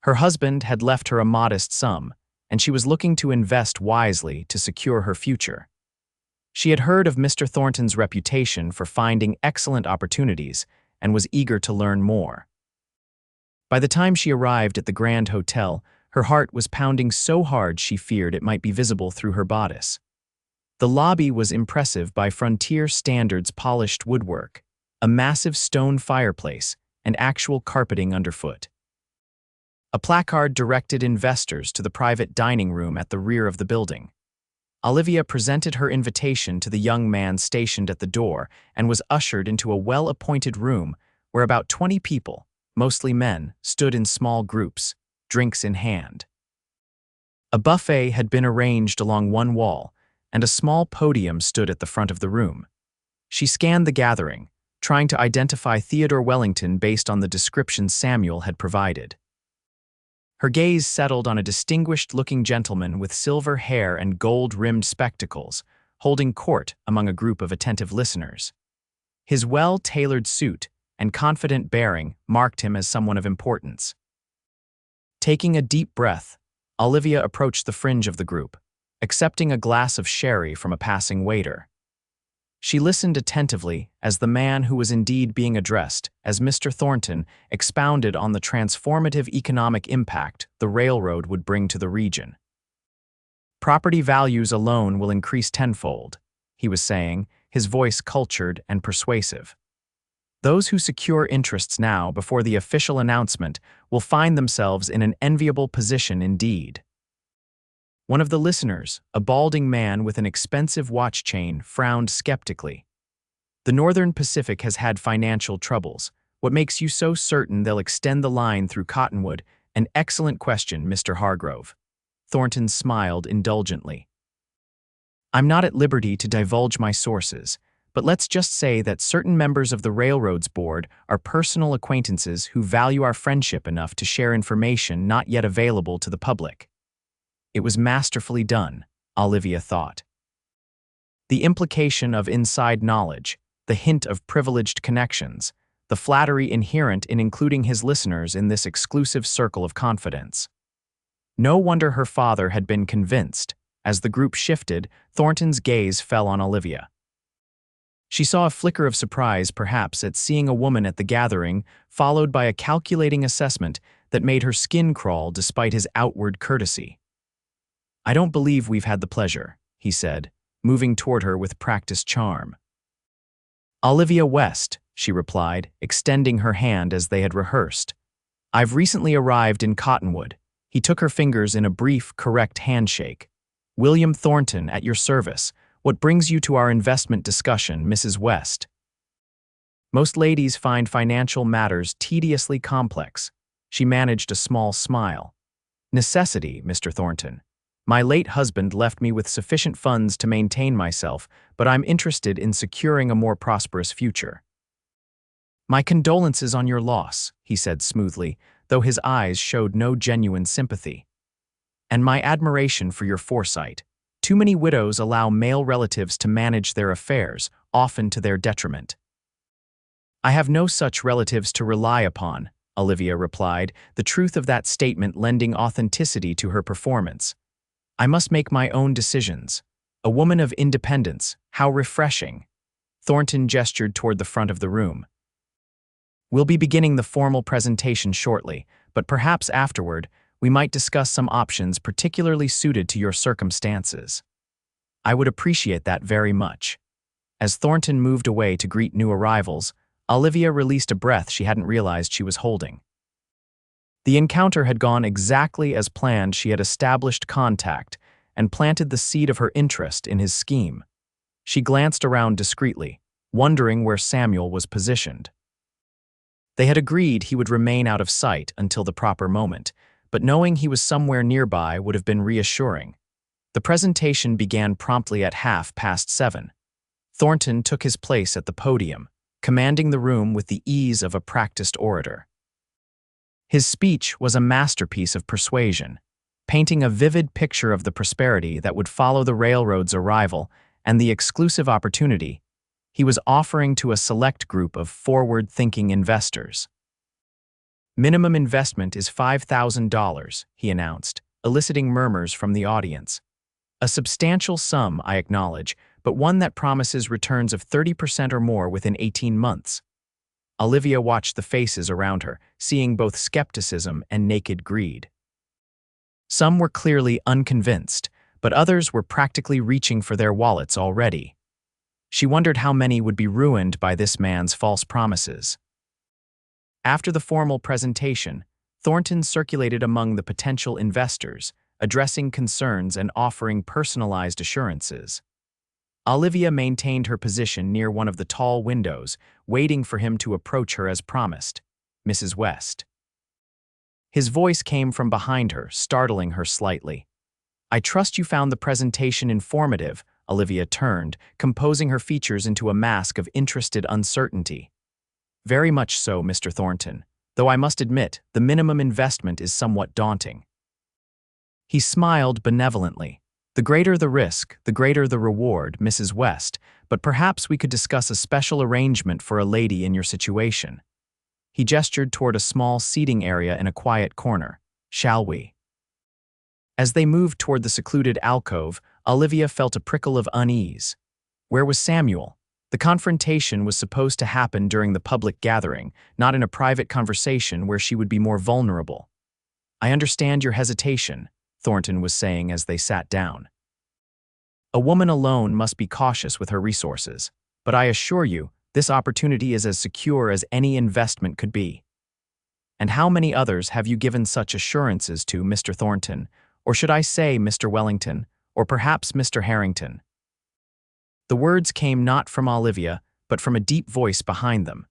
Her husband had left her a modest sum, and she was looking to invest wisely to secure her future. She had heard of Mr. Thornton's reputation for finding excellent opportunities and was eager to learn more. By the time she arrived at the Grand Hotel, her heart was pounding so hard she feared it might be visible through her bodice. The lobby was impressive by frontier standards: polished woodwork, a massive stone fireplace, and actual carpeting underfoot. A placard directed investors to the private dining room at the rear of the building. Olivia presented her invitation to the young man stationed at the door and was ushered into a well-appointed room where about 20 people, mostly men, stood in small groups, drinks in hand. A buffet had been arranged along one wall, and a small podium stood at the front of the room. She scanned the gathering, trying to identify Theodore Wellington based on the description Samuel had provided. Her gaze settled on a distinguished-looking gentleman with silver hair and gold-rimmed spectacles, holding court among a group of attentive listeners. His well-tailored suit and confident bearing marked him as someone of importance. Taking a deep breath, Olivia approached the fringe of the group, accepting a glass of sherry from a passing waiter. She listened attentively as the man who was indeed being addressed as Mr. Thornton expounded on the transformative economic impact the railroad would bring to the region. "Property values alone will increase tenfold," he was saying, his voice cultured and persuasive. "Those who secure interests now before the official announcement will find themselves in an enviable position indeed." One of the listeners, a balding man with an expensive watch chain, frowned skeptically. "The Northern Pacific has had financial troubles. What makes you so certain they'll extend the line through Cottonwood? An excellent question, Mr. Hargrove." Thornton smiled indulgently. "I'm not at liberty to divulge my sources, but let's just say that certain members of the Railroads Board are personal acquaintances who value our friendship enough to share information not yet available to the public." It was masterfully done, Olivia thought. The implication of inside knowledge, the hint of privileged connections, the flattery inherent in including his listeners in this exclusive circle of confidence. No wonder her father had been convinced. As the group shifted, Thornton's gaze fell on Olivia. She saw a flicker of surprise, perhaps, at seeing a woman at the gathering, followed by a calculating assessment that made her skin crawl despite his outward courtesy. "I don't believe we've had the pleasure," he said, moving toward her with practiced charm. "Olivia West," she replied, extending her hand as they had rehearsed. "I've recently arrived in Cottonwood." He took her fingers in a brief, correct handshake. "William Thornton, at your service. What brings you to our investment discussion, Mrs. West?" Most ladies find financial matters tediously complex. She managed a small smile. "Necessity, Mr. Thornton. My late husband left me with sufficient funds to maintain myself, but I'm interested in securing a more prosperous future." "My condolences on your loss," he said smoothly, though his eyes showed no genuine sympathy. "And my admiration for your foresight. Too many widows allow male relatives to manage their affairs, often to their detriment." "I have no such relatives to rely upon," Olivia replied, the truth of that statement lending authenticity to her performance. "I must make my own decisions. A woman of independence, how refreshing." Thornton gestured toward the front of the room. "We'll be beginning the formal presentation shortly, but perhaps afterward, We might discuss some options particularly suited to your circumstances. I would appreciate that very much. As Thornton moved away to greet new arrivals, Olivia released a breath she hadn't realized she was holding. The encounter had gone exactly as planned. She had established contact and planted the seed of her interest in his scheme. She glanced around discreetly, wondering where Samuel was positioned. They had agreed he would remain out of sight until the proper moment, but knowing he was somewhere nearby would have been reassuring. The presentation began promptly at 7:30. Thornton took his place at the podium, commanding the room with the ease of a practiced orator. His speech was a masterpiece of persuasion, painting a vivid picture of the prosperity that would follow the railroad's arrival and the exclusive opportunity he was offering to a select group of forward-thinking investors. "Minimum investment is $5,000, he announced, eliciting murmurs from the audience. "A substantial sum, I acknowledge, but one that promises returns of 30% or more within 18 months. Olivia watched the faces around her, seeing both skepticism and naked greed. Some were clearly unconvinced, but others were practically reaching for their wallets already. She wondered how many would be ruined by this man's false promises. After the formal presentation, Thornton circulated among the potential investors, addressing concerns and offering personalized assurances. Olivia maintained her position near one of the tall windows, waiting for him to approach her as promised. "Mrs. West." His voice came from behind her, startling her slightly. "I trust you found the presentation informative." Olivia turned, composing her features into a mask of interested uncertainty. "Very much so, Mr. Thornton, though I must admit the minimum investment is somewhat daunting." He smiled benevolently. "The greater the risk, the greater the reward, Mrs. West, but perhaps we could discuss a special arrangement for a lady in your situation." He gestured toward a small seating area in a quiet corner. "Shall we?" As they moved toward the secluded alcove, Olivia felt a prickle of unease. Where was Samuel? The confrontation was supposed to happen during the public gathering, not in a private conversation where she would be more vulnerable. "I understand your hesitation," Thornton was saying as they sat down. "A woman alone must be cautious with her resources, but I assure you, this opportunity is as secure as any investment could be." "And how many others have you given such assurances to, Mr. Thornton? Or should I say Mr. Wellington, or perhaps Mr. Harrington?" The words came not from Olivia, but from a deep voice behind them.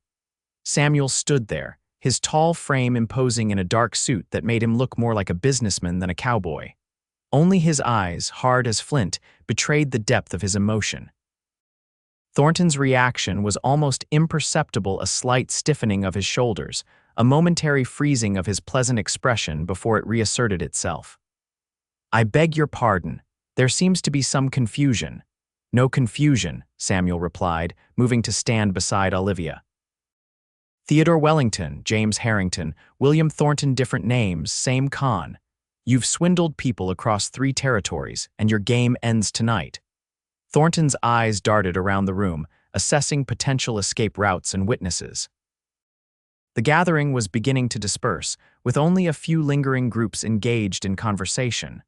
Samuel stood there, his tall frame imposing in a dark suit that made him look more like a businessman than a cowboy. Only his eyes, hard as flint, betrayed the depth of his emotion. Thornton's reaction was almost imperceptible, a slight stiffening of his shoulders, a momentary freezing of his pleasant expression before it reasserted itself. "I beg your pardon. There seems to be some confusion." "No confusion," Samuel replied, moving to stand beside Olivia. "Theodore Wellington, James Harrington, William Thornton, different names, same con. You've swindled people across 3 territories, and your game ends tonight." Thornton's eyes darted around the room, assessing potential escape routes and witnesses. The gathering was beginning to disperse, with only a few lingering groups engaged in conversation.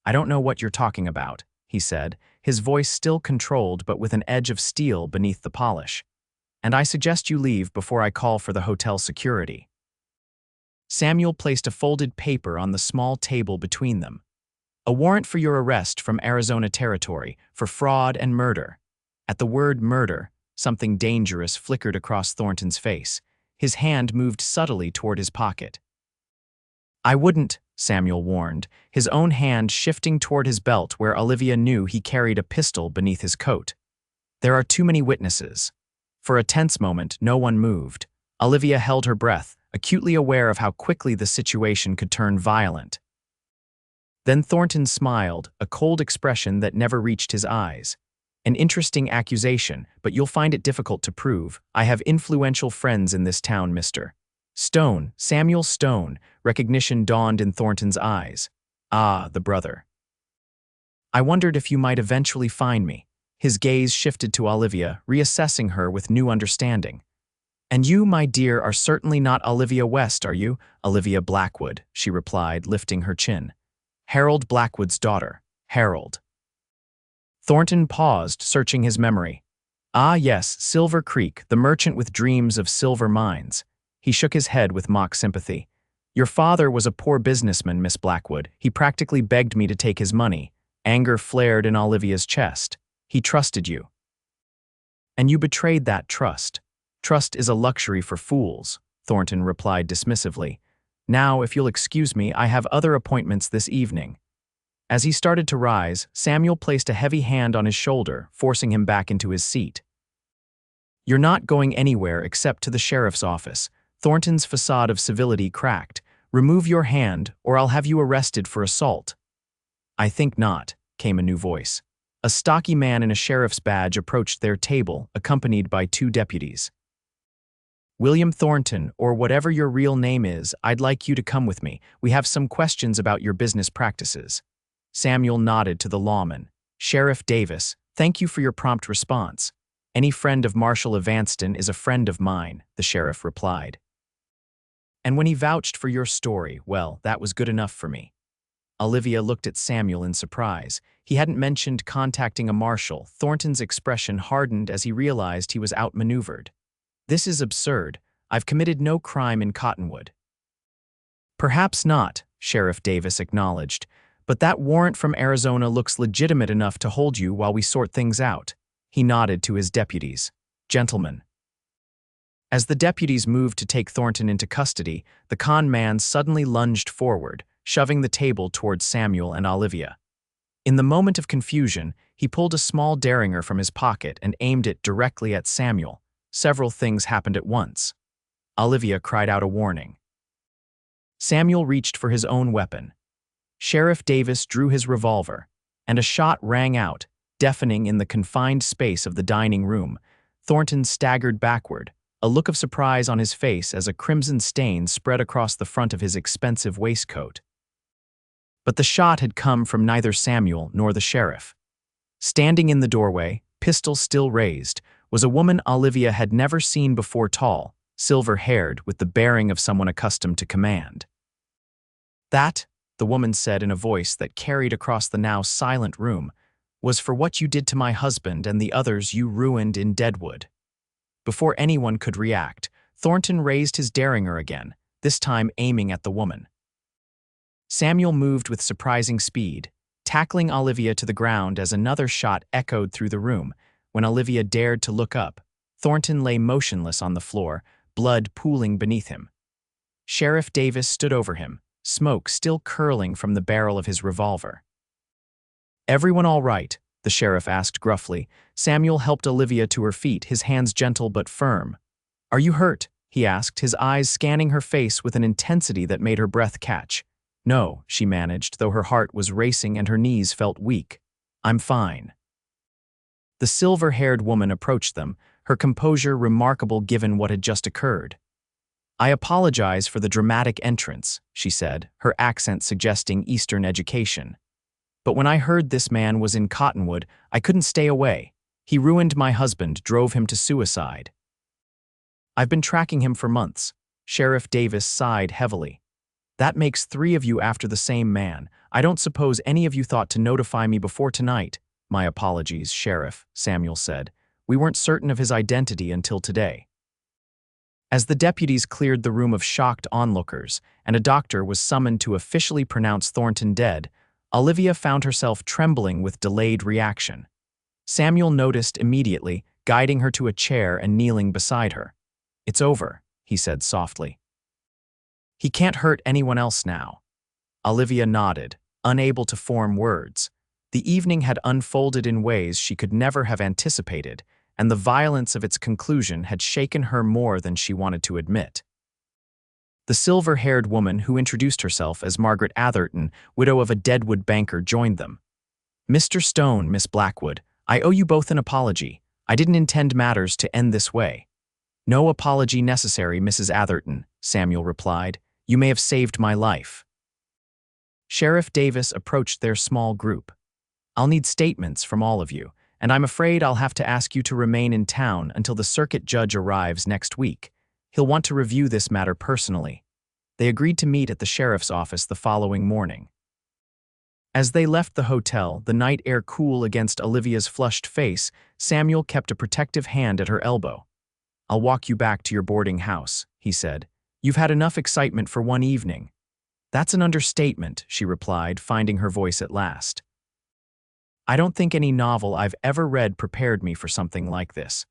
"I don't know what you're talking about," he said, his voice still controlled but with an edge of steel beneath the polish. "And I suggest you leave before I call for the hotel security." Samuel placed a folded paper on the small table between them. "A warrant for your arrest from Arizona Territory for fraud and murder." At the word murder, something dangerous flickered across Thornton's face. His hand moved subtly toward his pocket. "I wouldn't," Samuel warned, his own hand shifting toward his belt where Olivia knew he carried a pistol beneath his coat. "There are too many witnesses." For a tense moment, no one moved. Olivia held her breath, acutely aware of how quickly the situation could turn violent. Then Thornton smiled, a cold expression that never reached his eyes. "An interesting accusation, but you'll find it difficult to prove. I have influential friends in this town, Mr. Stone, Samuel Stone." Recognition dawned in Thornton's eyes. "Ah, the brother. I wondered if you might eventually find me." His gaze shifted to Olivia, reassessing her with new understanding. And you, my dear, are certainly not Olivia West, are you? Olivia Blackwood, she replied, lifting her chin. Harold Blackwood's daughter, Harold. Thornton paused, searching his memory. Ah, yes, Silver Creek, the merchant with dreams of silver mines. He shook his head with mock sympathy. Your father was a poor businessman, Miss Blackwood. He practically begged me to take his money. Anger flared in Olivia's chest. He trusted you. And you betrayed that trust. Trust is a luxury for fools, Thornton replied dismissively. Now, if you'll excuse me, I have other appointments this evening. As he started to rise, Samuel placed a heavy hand on his shoulder, forcing him back into his seat. You're not going anywhere except to the sheriff's office. Thornton's facade of civility cracked. Remove your hand, or I'll have you arrested for assault. I think not, came a new voice. A stocky man in a sheriff's badge approached their table, accompanied by two deputies. William Thornton, or whatever your real name is, I'd like you to come with me. We have some questions about your business practices. Samuel nodded to the lawman. Sheriff Davis, thank you for your prompt response. Any friend of Marshal Evanston is a friend of mine, the sheriff replied. And when he vouched for your story, well, that was good enough for me. Olivia looked at Samuel in surprise. He hadn't mentioned contacting a marshal. Thornton's expression hardened as he realized he was outmaneuvered. This is absurd. I've committed no crime in Cottonwood. Perhaps not, Sheriff Davis acknowledged, but that warrant from Arizona looks legitimate enough to hold you while we sort things out. He nodded to his deputies. Gentlemen. As the deputies moved to take Thornton into custody, the con man suddenly lunged forward, shoving the table towards Samuel and Olivia. In the moment of confusion, he pulled a small derringer from his pocket and aimed it directly at Samuel. Several things happened at once. Olivia cried out a warning. Samuel reached for his own weapon. Sheriff Davis drew his revolver, and a shot rang out, deafening in the confined space of the dining room. Thornton staggered backward, a look of surprise on his face as a crimson stain spread across the front of his expensive waistcoat. But the shot had come from neither Samuel nor the sheriff. Standing in the doorway, pistol still raised, was a woman Olivia had never seen before, tall, silver-haired, with the bearing of someone accustomed to command. That, the woman said in a voice that carried across the now silent room, was for what you did to my husband and the others you ruined in Deadwood. Before anyone could react, Thornton raised his derringer again, this time aiming at the woman. Samuel moved with surprising speed, tackling Olivia to the ground as another shot echoed through the room. When Olivia dared to look up, Thornton lay motionless on the floor, blood pooling beneath him. Sheriff Davis stood over him, smoke still curling from the barrel of his revolver. Everyone all right? The sheriff asked gruffly. Samuel helped Olivia to her feet, his hands gentle but firm. Are you hurt? He asked, his eyes scanning her face with an intensity that made her breath catch. No, she managed, though her heart was racing and her knees felt weak. I'm fine. The silver-haired woman approached them, her composure remarkable given what had just occurred. I apologize for the dramatic entrance, she said, her accent suggesting Eastern education. But when I heard this man was in Cottonwood, I couldn't stay away. He ruined my husband, drove him to suicide. I've been tracking him for months. Sheriff Davis sighed heavily. That makes 3 of you after the same man. I don't suppose any of you thought to notify me before tonight. My apologies, Sheriff, Samuel said. We weren't certain of his identity until today. As the deputies cleared the room of shocked onlookers and a doctor was summoned to officially pronounce Thornton dead, Olivia found herself trembling with delayed reaction. Samuel noticed immediately, guiding her to a chair and kneeling beside her. It's over, he said softly. He can't hurt anyone else now. Olivia nodded, unable to form words. The evening had unfolded in ways she could never have anticipated, and the violence of its conclusion had shaken her more than she wanted to admit. The silver-haired woman who introduced herself as Margaret Atherton, widow of a Deadwood banker, joined them. Mr. Stone, Miss Blackwood, I owe you both an apology. I didn't intend matters to end this way. No apology necessary, Mrs. Atherton, Samuel replied. You may have saved my life. Sheriff Davis approached their small group. I'll need statements from all of you, and I'm afraid I'll have to ask you to remain in town until the circuit judge arrives next week. He'll want to review this matter personally. They agreed to meet at the sheriff's office the following morning. As they left the hotel, the night air cool against Olivia's flushed face, Samuel kept a protective hand at her elbow. "I'll walk you back to your boarding house," he said. "You've had enough excitement for one evening." "That's an understatement," she replied, finding her voice at last. "I don't think any novel I've ever read prepared me for something like this."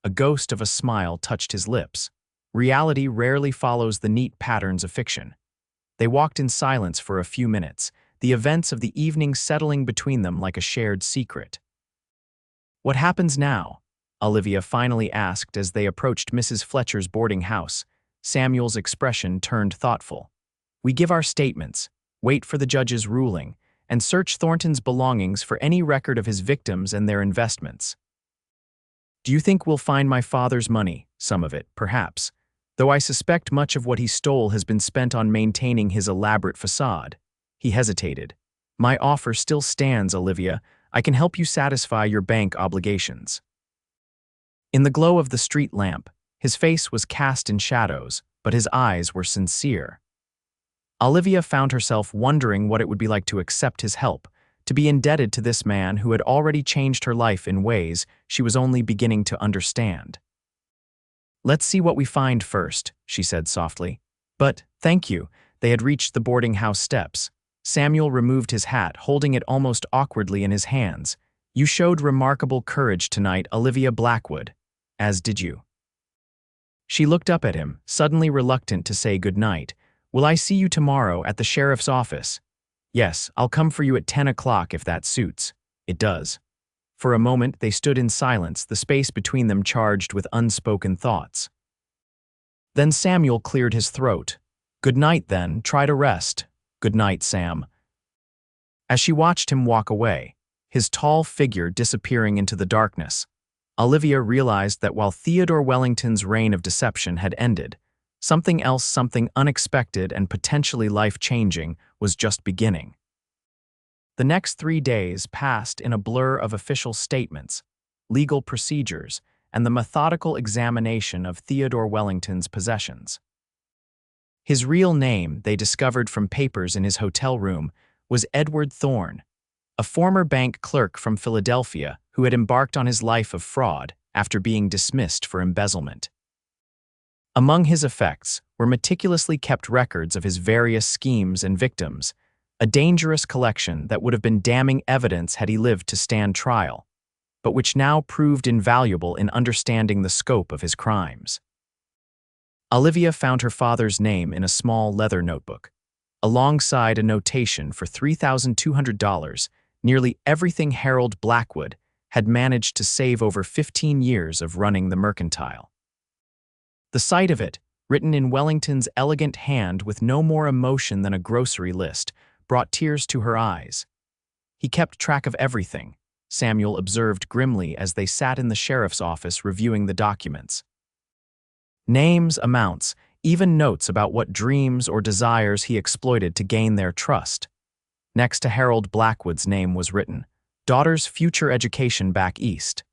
A ghost of a smile touched his lips. Reality rarely follows the neat patterns of fiction. They walked in silence for a few minutes, the events of the evening settling between them like a shared secret. "What happens now?" Olivia finally asked as they approached Mrs. Fletcher's boarding house. Samuel's expression turned thoughtful. "We give our statements, wait for the judge's ruling, and search Thornton's belongings for any record of his victims and their investments." "Do you think we'll find my father's money?" "Some of it, perhaps. Though I suspect much of what he stole has been spent on maintaining his elaborate facade." He hesitated. "My offer still stands, Olivia. I can help you satisfy your bank obligations." In the glow of the street lamp, his face was cast in shadows, but his eyes were sincere. Olivia found herself wondering what it would be like to accept his help, to be indebted to this man who had already changed her life in ways she was only beginning to understand. "Let's see what we find first," she said softly. "But, thank you." They had reached the boarding house steps. Samuel removed his hat, holding it almost awkwardly in his hands. "You showed remarkable courage tonight, Olivia Blackwood. As did you." She looked up at him, suddenly reluctant to say good night. "Will I see you tomorrow at the sheriff's office?" "Yes, I'll come for you at 10 o'clock if that suits." "It does." For a moment they stood in silence, the space between them charged with unspoken thoughts. Then Samuel cleared his throat. "Good night, then. Try to rest." "Good night, Sam." As she watched him walk away, his tall figure disappearing into the darkness, Olivia realized that while Theodore Wellington's reign of deception had ended, something else, something unexpected and potentially life-changing, was just beginning. The next 3 days passed in a blur of official statements, legal procedures, and the methodical examination of Theodore Wellington's possessions. His real name, they discovered from papers in his hotel room, was Edward Thorne, a former bank clerk from Philadelphia who had embarked on his life of fraud after being dismissed for embezzlement. Among his effects were meticulously kept records of his various schemes and victims, a dangerous collection that would have been damning evidence had he lived to stand trial, but which now proved invaluable in understanding the scope of his crimes. Olivia found her father's name in a small leather notebook. Alongside a notation for $3,200, nearly everything Harold Blackwood had managed to save over 15 years of running the mercantile. The sight of it, written in Wellington's elegant hand with no more emotion than a grocery list, brought tears to her eyes. "He kept track of everything," Samuel observed grimly as they sat in the sheriff's office reviewing the documents. Names, amounts, even notes about what dreams or desires he exploited to gain their trust. Next to Harold Blackwood's name was written, "Daughter's future education back east."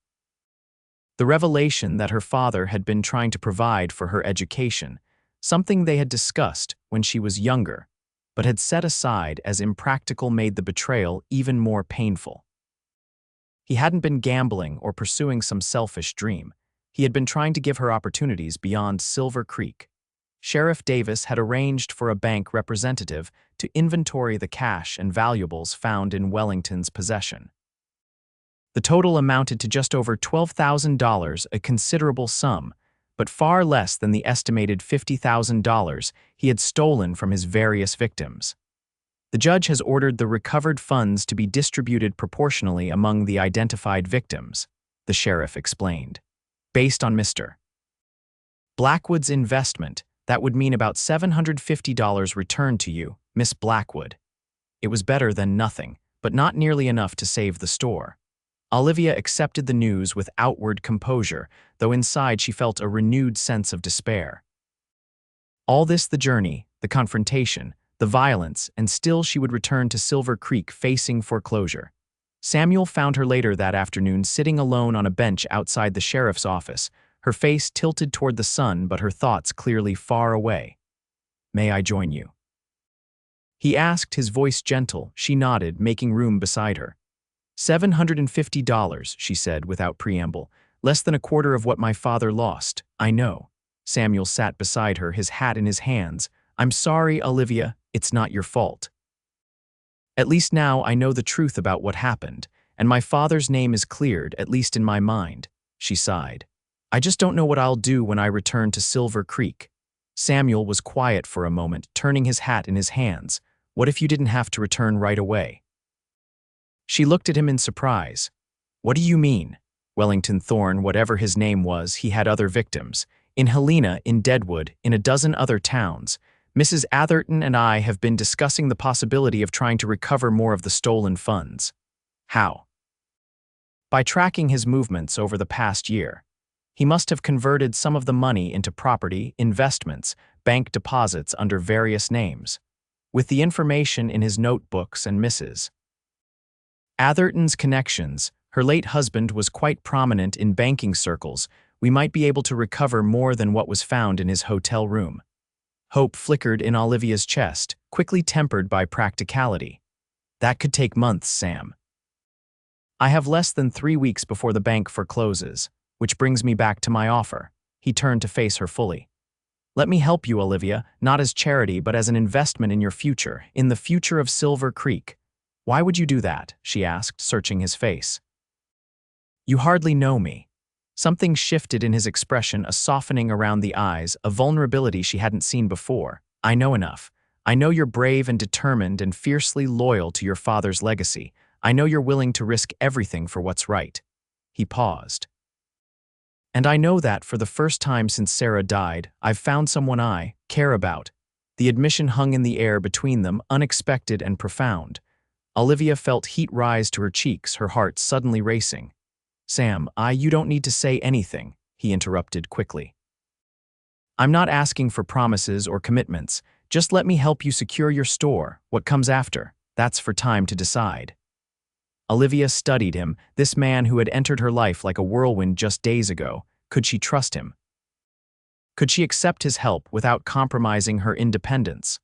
The revelation that her father had been trying to provide for her education, something they had discussed when she was younger, but had set aside as impractical, made the betrayal even more painful. He hadn't been gambling or pursuing some selfish dream. He had been trying to give her opportunities beyond Silver Creek. Sheriff Davis had arranged for a bank representative to inventory the cash and valuables found in Wellington's possession. The total amounted to just over $12,000, a considerable sum, but far less than the estimated $50,000 he had stolen from his various victims. The judge has ordered the recovered funds to be distributed proportionally among the identified victims, the sheriff explained. Based on Mr. Blackwood's investment, that would mean about $750 returned to you, Miss Blackwood. It was better than nothing, but not nearly enough to save the store. Olivia accepted the news with outward composure, though inside she felt a renewed sense of despair. All this, the journey, the confrontation, the violence, and still she would return to Silver Creek facing foreclosure. Samuel found her later that afternoon sitting alone on a bench outside the sheriff's office, her face tilted toward the sun but her thoughts clearly far away. "May I join you?" He asked, his voice gentle. She nodded, making room beside her. $750, she said without preamble. "Less than a quarter of what my father lost, I know." Samuel sat beside her, his hat in his hands. "I'm sorry, Olivia, it's not your fault. At least now I know the truth about what happened, and my father's name is cleared, at least in my mind," she sighed. "I just don't know what I'll do when I return to Silver Creek." Samuel was quiet for a moment, turning his hat in his hands. "What if you didn't have to return right away?" She looked at him in surprise. "What do you mean?" Wellington Thorne, whatever his name was, he had other victims. In Helena, in Deadwood, in a dozen other towns. Mrs. Atherton and I have been discussing the possibility of trying to recover more of the stolen funds. How? By tracking his movements over the past year. He must have converted some of the money into property, investments, bank deposits under various names. With the information in his notebooks and Mrs. Atherton's connections, her late husband was quite prominent in banking circles, we might be able to recover more than what was found in his hotel room. Hope flickered in Olivia's chest, quickly tempered by practicality. "That could take months, Sam. I have less than 3 weeks before the bank forecloses, which brings me back to my offer." He turned to face her fully. "Let me help you, Olivia, not as charity but as an investment in your future, in the future of Silver Creek." "Why would you do that?" she asked, searching his face. "You hardly know me." Something shifted in his expression, a softening around the eyes, a vulnerability she hadn't seen before. "I know enough. I know you're brave and determined and fiercely loyal to your father's legacy. I know you're willing to risk everything for what's right." He paused. "And I know that, for the first time since Sarah died, I've found someone I care about." The admission hung in the air between them, unexpected and profound. Olivia felt heat rise to her cheeks, her heart suddenly racing. "Sam, you don't need to say anything," he interrupted quickly. "I'm not asking for promises or commitments. Just let me help you secure your store. What comes after, that's for time to decide." Olivia studied him, this man who had entered her life like a whirlwind just days ago. Could she trust him? Could she accept his help without compromising her independence?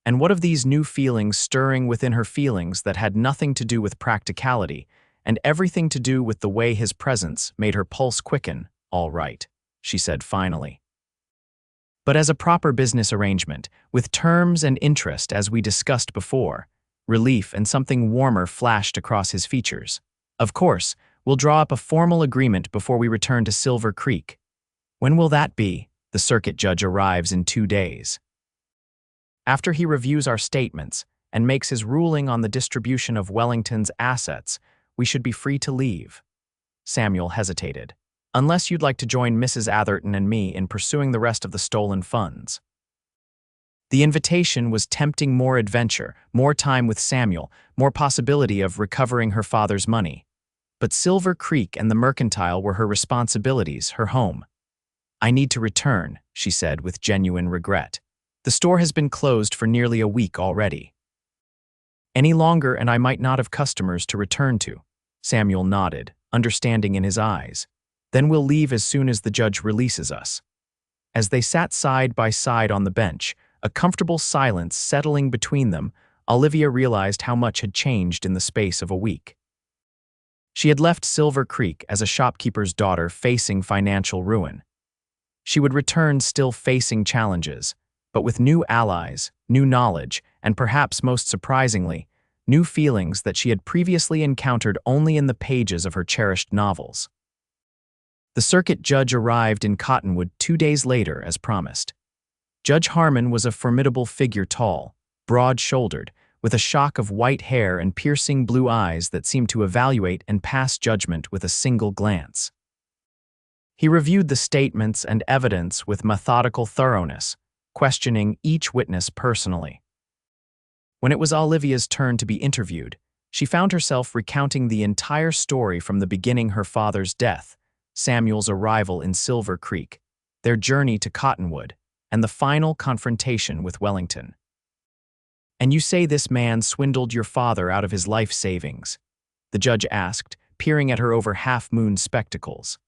And what of these new feelings stirring within her, feelings that had nothing to do with practicality, and everything to do with the way his presence made her pulse quicken? "All right," she said finally. "But as a proper business arrangement, with terms and interest as we discussed before." Relief and something warmer flashed across his features. "Of course, we'll draw up a formal agreement before we return to Silver Creek." "When will that be?" "The circuit judge arrives in 2 days. After he reviews our statements and makes his ruling on the distribution of Wellington's assets, we should be free to leave." Samuel hesitated. "Unless you'd like to join Mrs. Atherton and me in pursuing the rest of the stolen funds." The invitation was tempting: more adventure, more time with Samuel, more possibility of recovering her father's money. But Silver Creek and the mercantile were her responsibilities, her home. "I need to return," she said with genuine regret. "The store has been closed for nearly a week already." "Any longer and I might not have customers to return to." Samuel nodded, understanding in his eyes. "Then we'll leave as soon as the judge releases us." As they sat side by side on the bench, a comfortable silence settling between them, Olivia realized how much had changed in the space of a week. She had left Silver Creek as a shopkeeper's daughter facing financial ruin. She would return still facing challenges, but with new allies, new knowledge, and perhaps most surprisingly, new feelings that she had previously encountered only in the pages of her cherished novels. The circuit judge arrived in Cottonwood 2 days later, as promised. Judge Harmon was a formidable figure, tall, broad-shouldered, with a shock of white hair and piercing blue eyes that seemed to evaluate and pass judgment with a single glance. He reviewed the statements and evidence with methodical thoroughness, questioning each witness personally. When it was Olivia's turn to be interviewed, she found herself recounting the entire story from the beginning: her father's death, Samuel's arrival in Silver Creek, their journey to Cottonwood, and the final confrontation with Wellington. "And you say this man swindled your father out of his life savings?" the judge asked, peering at her over half-moon spectacles.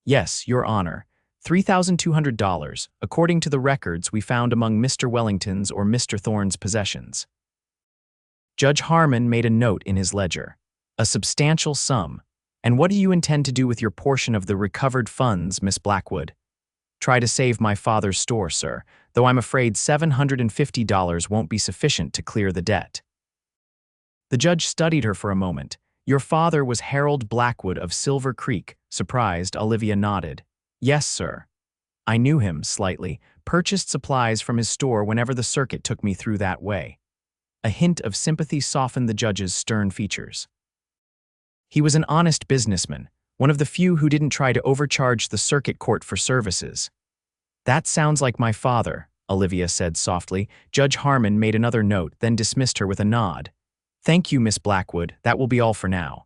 Yes, Your Honor. $3,200, according to the records we found among Mr. Wellington's or Mr. Thorne's possessions. Judge Harmon made a note in his ledger. A substantial sum. And what do you intend to do with your portion of the recovered funds, Miss Blackwood? Try to save my father's store, sir, though I'm afraid $750 won't be sufficient to clear the debt. The judge studied her for a moment. Your father was Harold Blackwood of Silver Creek. Surprised, Olivia nodded. Yes, sir. I knew him slightly, purchased supplies from his store whenever the circuit took me through that way. A hint of sympathy softened the judge's stern features. He was an honest businessman, one of the few who didn't try to overcharge the circuit court for services. That sounds like my father, Olivia said softly. Judge Harmon made another note, then dismissed her with a nod. Thank you, Miss Blackwood. That will be all for now.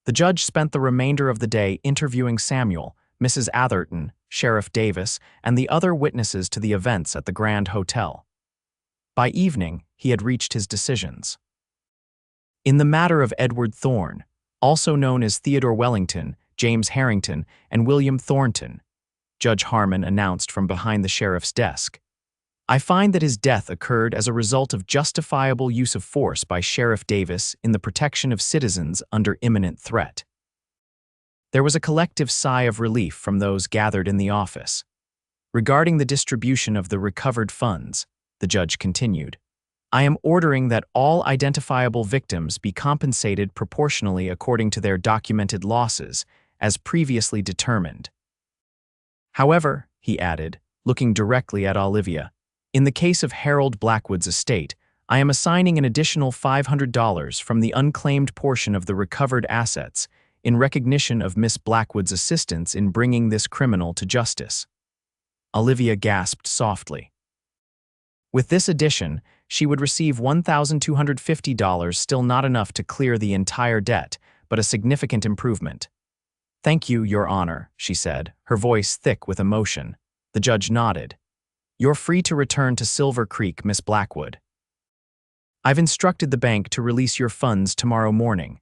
The judge spent the remainder of the day interviewing Samuel, Mrs. Atherton, Sheriff Davis, and the other witnesses to the events at the Grand Hotel. By evening, he had reached his decisions. In the matter of Edward Thorne, also known as Theodore Wellington, James Harrington, and William Thornton, Judge Harmon announced from behind the sheriff's desk, I find that his death occurred as a result of justifiable use of force by Sheriff Davis in the protection of citizens under imminent threat. There was a collective sigh of relief from those gathered in the office. Regarding the distribution of the recovered funds, the judge continued, I am ordering that all identifiable victims be compensated proportionally according to their documented losses, as previously determined. However, he added, looking directly at Olivia, in the case of Harold Blackwood's estate, I am assigning an additional $500 from the unclaimed portion of the recovered assets in recognition of Miss Blackwood's assistance in bringing this criminal to justice. Olivia gasped softly. With this addition, she would receive $1,250, still not enough to clear the entire debt, but a significant improvement. Thank you, Your Honor, she said, her voice thick with emotion. The judge nodded. You're free to return to Silver Creek, Miss Blackwood. I've instructed the bank to release your funds tomorrow morning.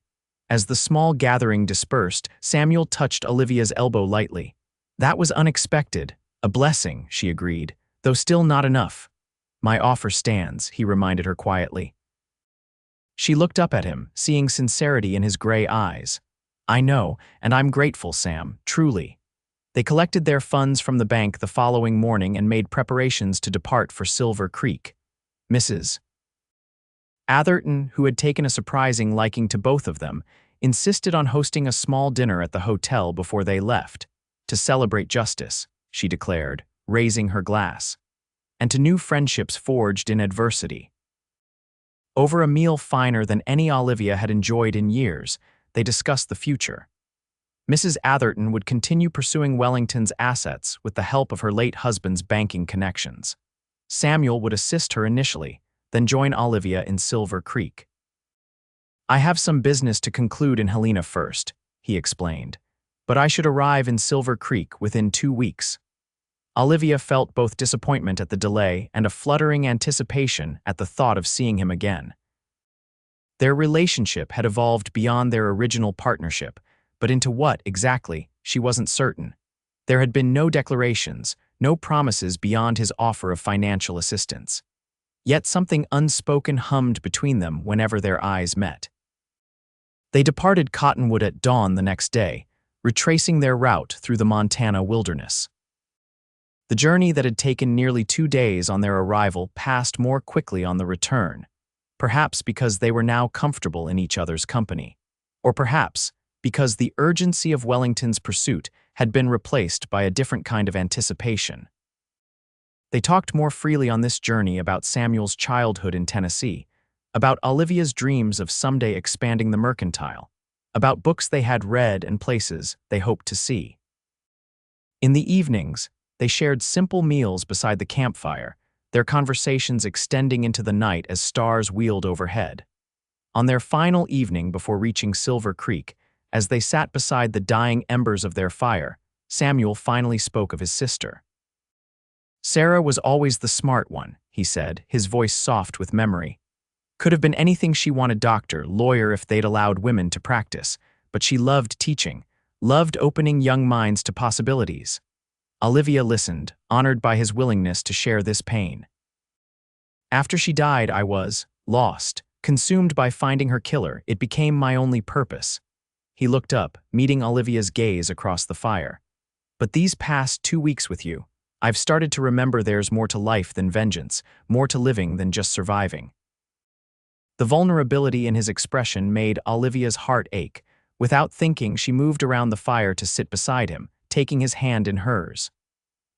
As the small gathering dispersed, Samuel touched Olivia's elbow lightly. That was unexpected. A blessing, she agreed, though still not enough. My offer stands, he reminded her quietly. She looked up at him, seeing sincerity in his gray eyes. I know, and I'm grateful, Sam, truly. They collected their funds from the bank the following morning and made preparations to depart for Silver Creek. Mrs. Atherton, who had taken a surprising liking to both of them, insisted on hosting a small dinner at the hotel before they left. To celebrate justice, she declared, raising her glass, and to new friendships forged in adversity. Over a meal finer than any Olivia had enjoyed in years, they discussed the future. Mrs. Atherton would continue pursuing Wellington's assets with the help of her late husband's banking connections. Samuel would assist her initially, then join Olivia in Silver Creek. I have some business to conclude in Helena first, he explained, but I should arrive in Silver Creek within 2 weeks. Olivia felt both disappointment at the delay and a fluttering anticipation at the thought of seeing him again. Their relationship had evolved beyond their original partnership, but into what, exactly, she wasn't certain. There had been no declarations, no promises beyond his offer of financial assistance. Yet something unspoken hummed between them whenever their eyes met. They departed Cottonwood at dawn the next day, retracing their route through the Montana wilderness. The journey that had taken nearly 2 days on their arrival passed more quickly on the return, perhaps because they were now comfortable in each other's company, or perhaps because the urgency of Wellington's pursuit had been replaced by a different kind of anticipation. They talked more freely on this journey about Samuel's childhood in Tennessee, about Olivia's dreams of someday expanding the mercantile, about books they had read and places they hoped to see. In the evenings, they shared simple meals beside the campfire, their conversations extending into the night as stars wheeled overhead. On their final evening before reaching Silver Creek, as they sat beside the dying embers of their fire, Samuel finally spoke of his sister. Sarah was always the smart one, he said, his voice soft with memory. Could have been anything she wanted, doctor, lawyer if they'd allowed women to practice, but she loved teaching, loved opening young minds to possibilities. Olivia listened, honored by his willingness to share this pain. After she died, I was lost, consumed by finding her killer. It became my only purpose. He looked up, meeting Olivia's gaze across the fire. But these past 2 weeks with you, I've started to remember there's more to life than vengeance, more to living than just surviving. The vulnerability in his expression made Olivia's heart ache. Without thinking, she moved around the fire to sit beside him, taking his hand in hers.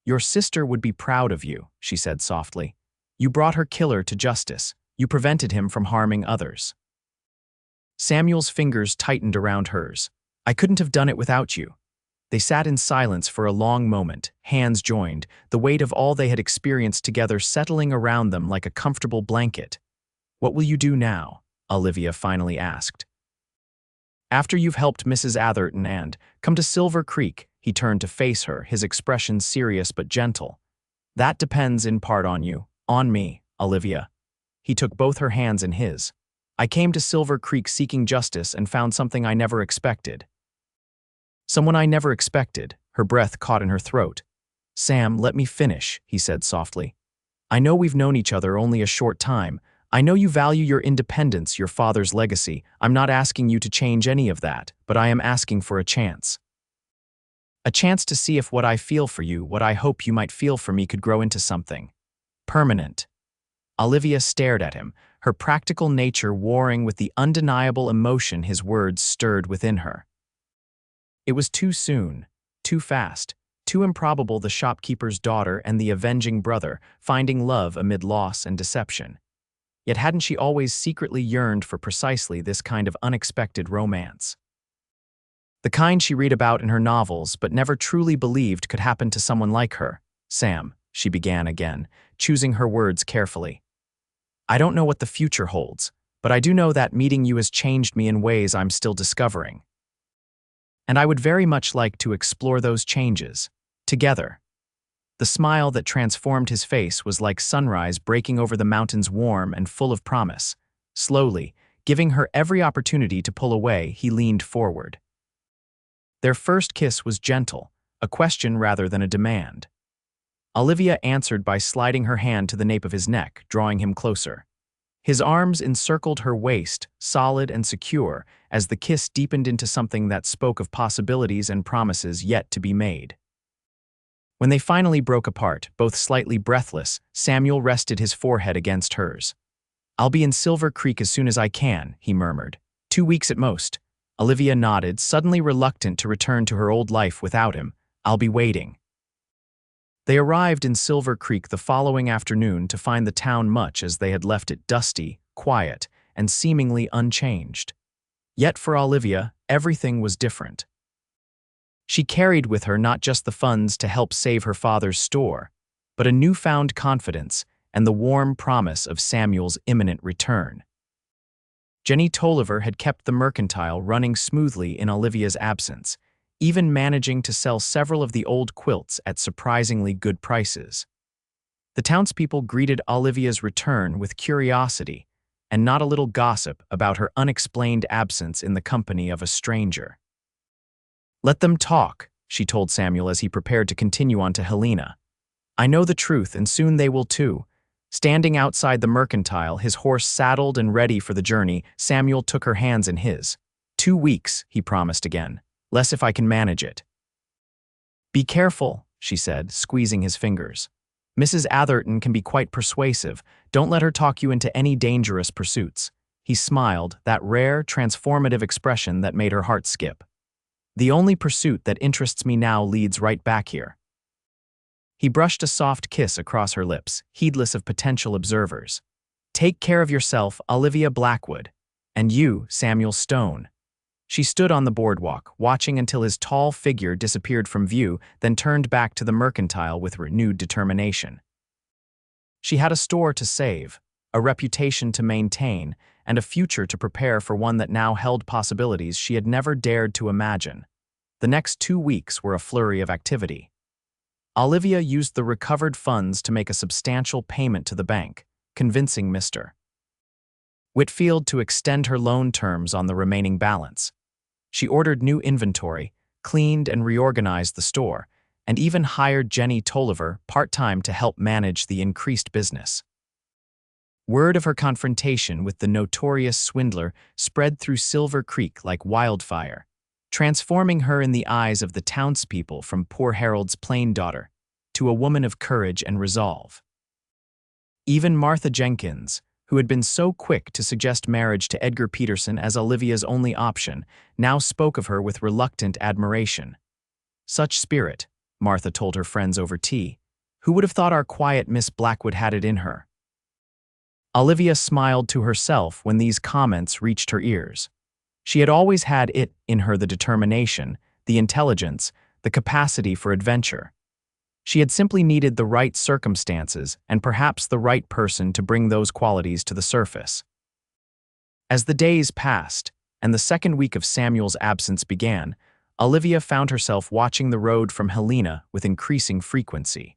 Your sister would be proud of you, she said softly. You brought her killer to justice. You prevented him from harming others. Samuel's fingers tightened around hers. I couldn't have done it without you. They sat in silence for a long moment, hands joined, the weight of all they had experienced together settling around them like a comfortable blanket. What will you do now? Olivia finally asked. After you've helped Mrs. Atherton and come to Silver Creek, he turned to face her, his expression serious but gentle. That depends in part on you, on me, Olivia. He took both her hands in his. I came to Silver Creek seeking justice and found something I never expected. Someone I never expected, her breath caught in her throat. Sam, let me finish, he said softly. I know we've known each other only a short time. I know you value your independence, your father's legacy. I'm not asking you to change any of that, but I am asking for a chance. A chance to see if what I feel for you, what I hope you might feel for me, could grow into something permanent. Olivia stared at him, her practical nature warring with the undeniable emotion his words stirred within her. It was too soon, too fast, too improbable, the shopkeeper's daughter and the avenging brother finding love amid loss and deception. Yet hadn't she always secretly yearned for precisely this kind of unexpected romance? The kind she read about in her novels but never truly believed could happen to someone like her. Sam, she began again, choosing her words carefully. I don't know what the future holds, but I do know that meeting you has changed me in ways I'm still discovering. And I would very much like to explore those changes, together. The smile that transformed his face was like sunrise breaking over the mountains, warm and full of promise. Slowly, giving her every opportunity to pull away, he leaned forward. Their first kiss was gentle, a question rather than a demand. Olivia answered by sliding her hand to the nape of his neck, drawing him closer. His arms encircled her waist, solid and secure, as the kiss deepened into something that spoke of possibilities and promises yet to be made. When they finally broke apart, both slightly breathless, Samuel rested his forehead against hers. I'll be in Silver Creek as soon as I can, he murmured. 2 weeks at most. Olivia nodded, suddenly reluctant to return to her old life without him. I'll be waiting. They arrived in Silver Creek the following afternoon to find the town much as they had left it, dusty, quiet, and seemingly unchanged. Yet for Olivia, everything was different. She carried with her not just the funds to help save her father's store, but a newfound confidence and the warm promise of Samuel's imminent return. Jenny Tolliver had kept the mercantile running smoothly in Olivia's absence, even managing to sell several of the old quilts at surprisingly good prices. The townspeople greeted Olivia's return with curiosity and not a little gossip about her unexplained absence in the company of a stranger. Let them talk, she told Samuel as he prepared to continue on to Helena. I know the truth, and soon they will too. Standing outside the mercantile, his horse saddled and ready for the journey, Samuel took her hands in his. 2 weeks, he promised again. Less if I can manage it. Be careful, she said, squeezing his fingers. Mrs. Atherton can be quite persuasive. Don't let her talk you into any dangerous pursuits. He smiled, that rare, transformative expression that made her heart skip. The only pursuit that interests me now leads right back here. He brushed a soft kiss across her lips, heedless of potential observers. Take care of yourself, Olivia Blackwood. And you, Samuel Stone. She stood on the boardwalk, watching until his tall figure disappeared from view, then turned back to the mercantile with renewed determination. She had a store to save, a reputation to maintain, and a future to prepare for one that now held possibilities she had never dared to imagine. The next 2 weeks were a flurry of activity. Olivia used the recovered funds to make a substantial payment to the bank, convincing Mr. Whitfield to extend her loan terms on the remaining balance. She ordered new inventory, cleaned and reorganized the store, and even hired Jenny Tolliver part-time to help manage the increased business. Word of her confrontation with the notorious swindler spread through Silver Creek like wildfire, transforming her in the eyes of the townspeople from poor Harold's plain daughter to a woman of courage and resolve. Even Martha Jenkins, who had been so quick to suggest marriage to Edgar Peterson as Olivia's only option, now spoke of her with reluctant admiration. "Such spirit," Martha told her friends over tea. "Who would have thought our quiet Miss Blackwood had it in her?" Olivia smiled to herself when these comments reached her ears. She had always had it in her, the determination, the intelligence, the capacity for adventure. She had simply needed the right circumstances and perhaps the right person to bring those qualities to the surface. As the days passed and the second week of Samuel's absence began, Olivia found herself watching the road from Helena with increasing frequency.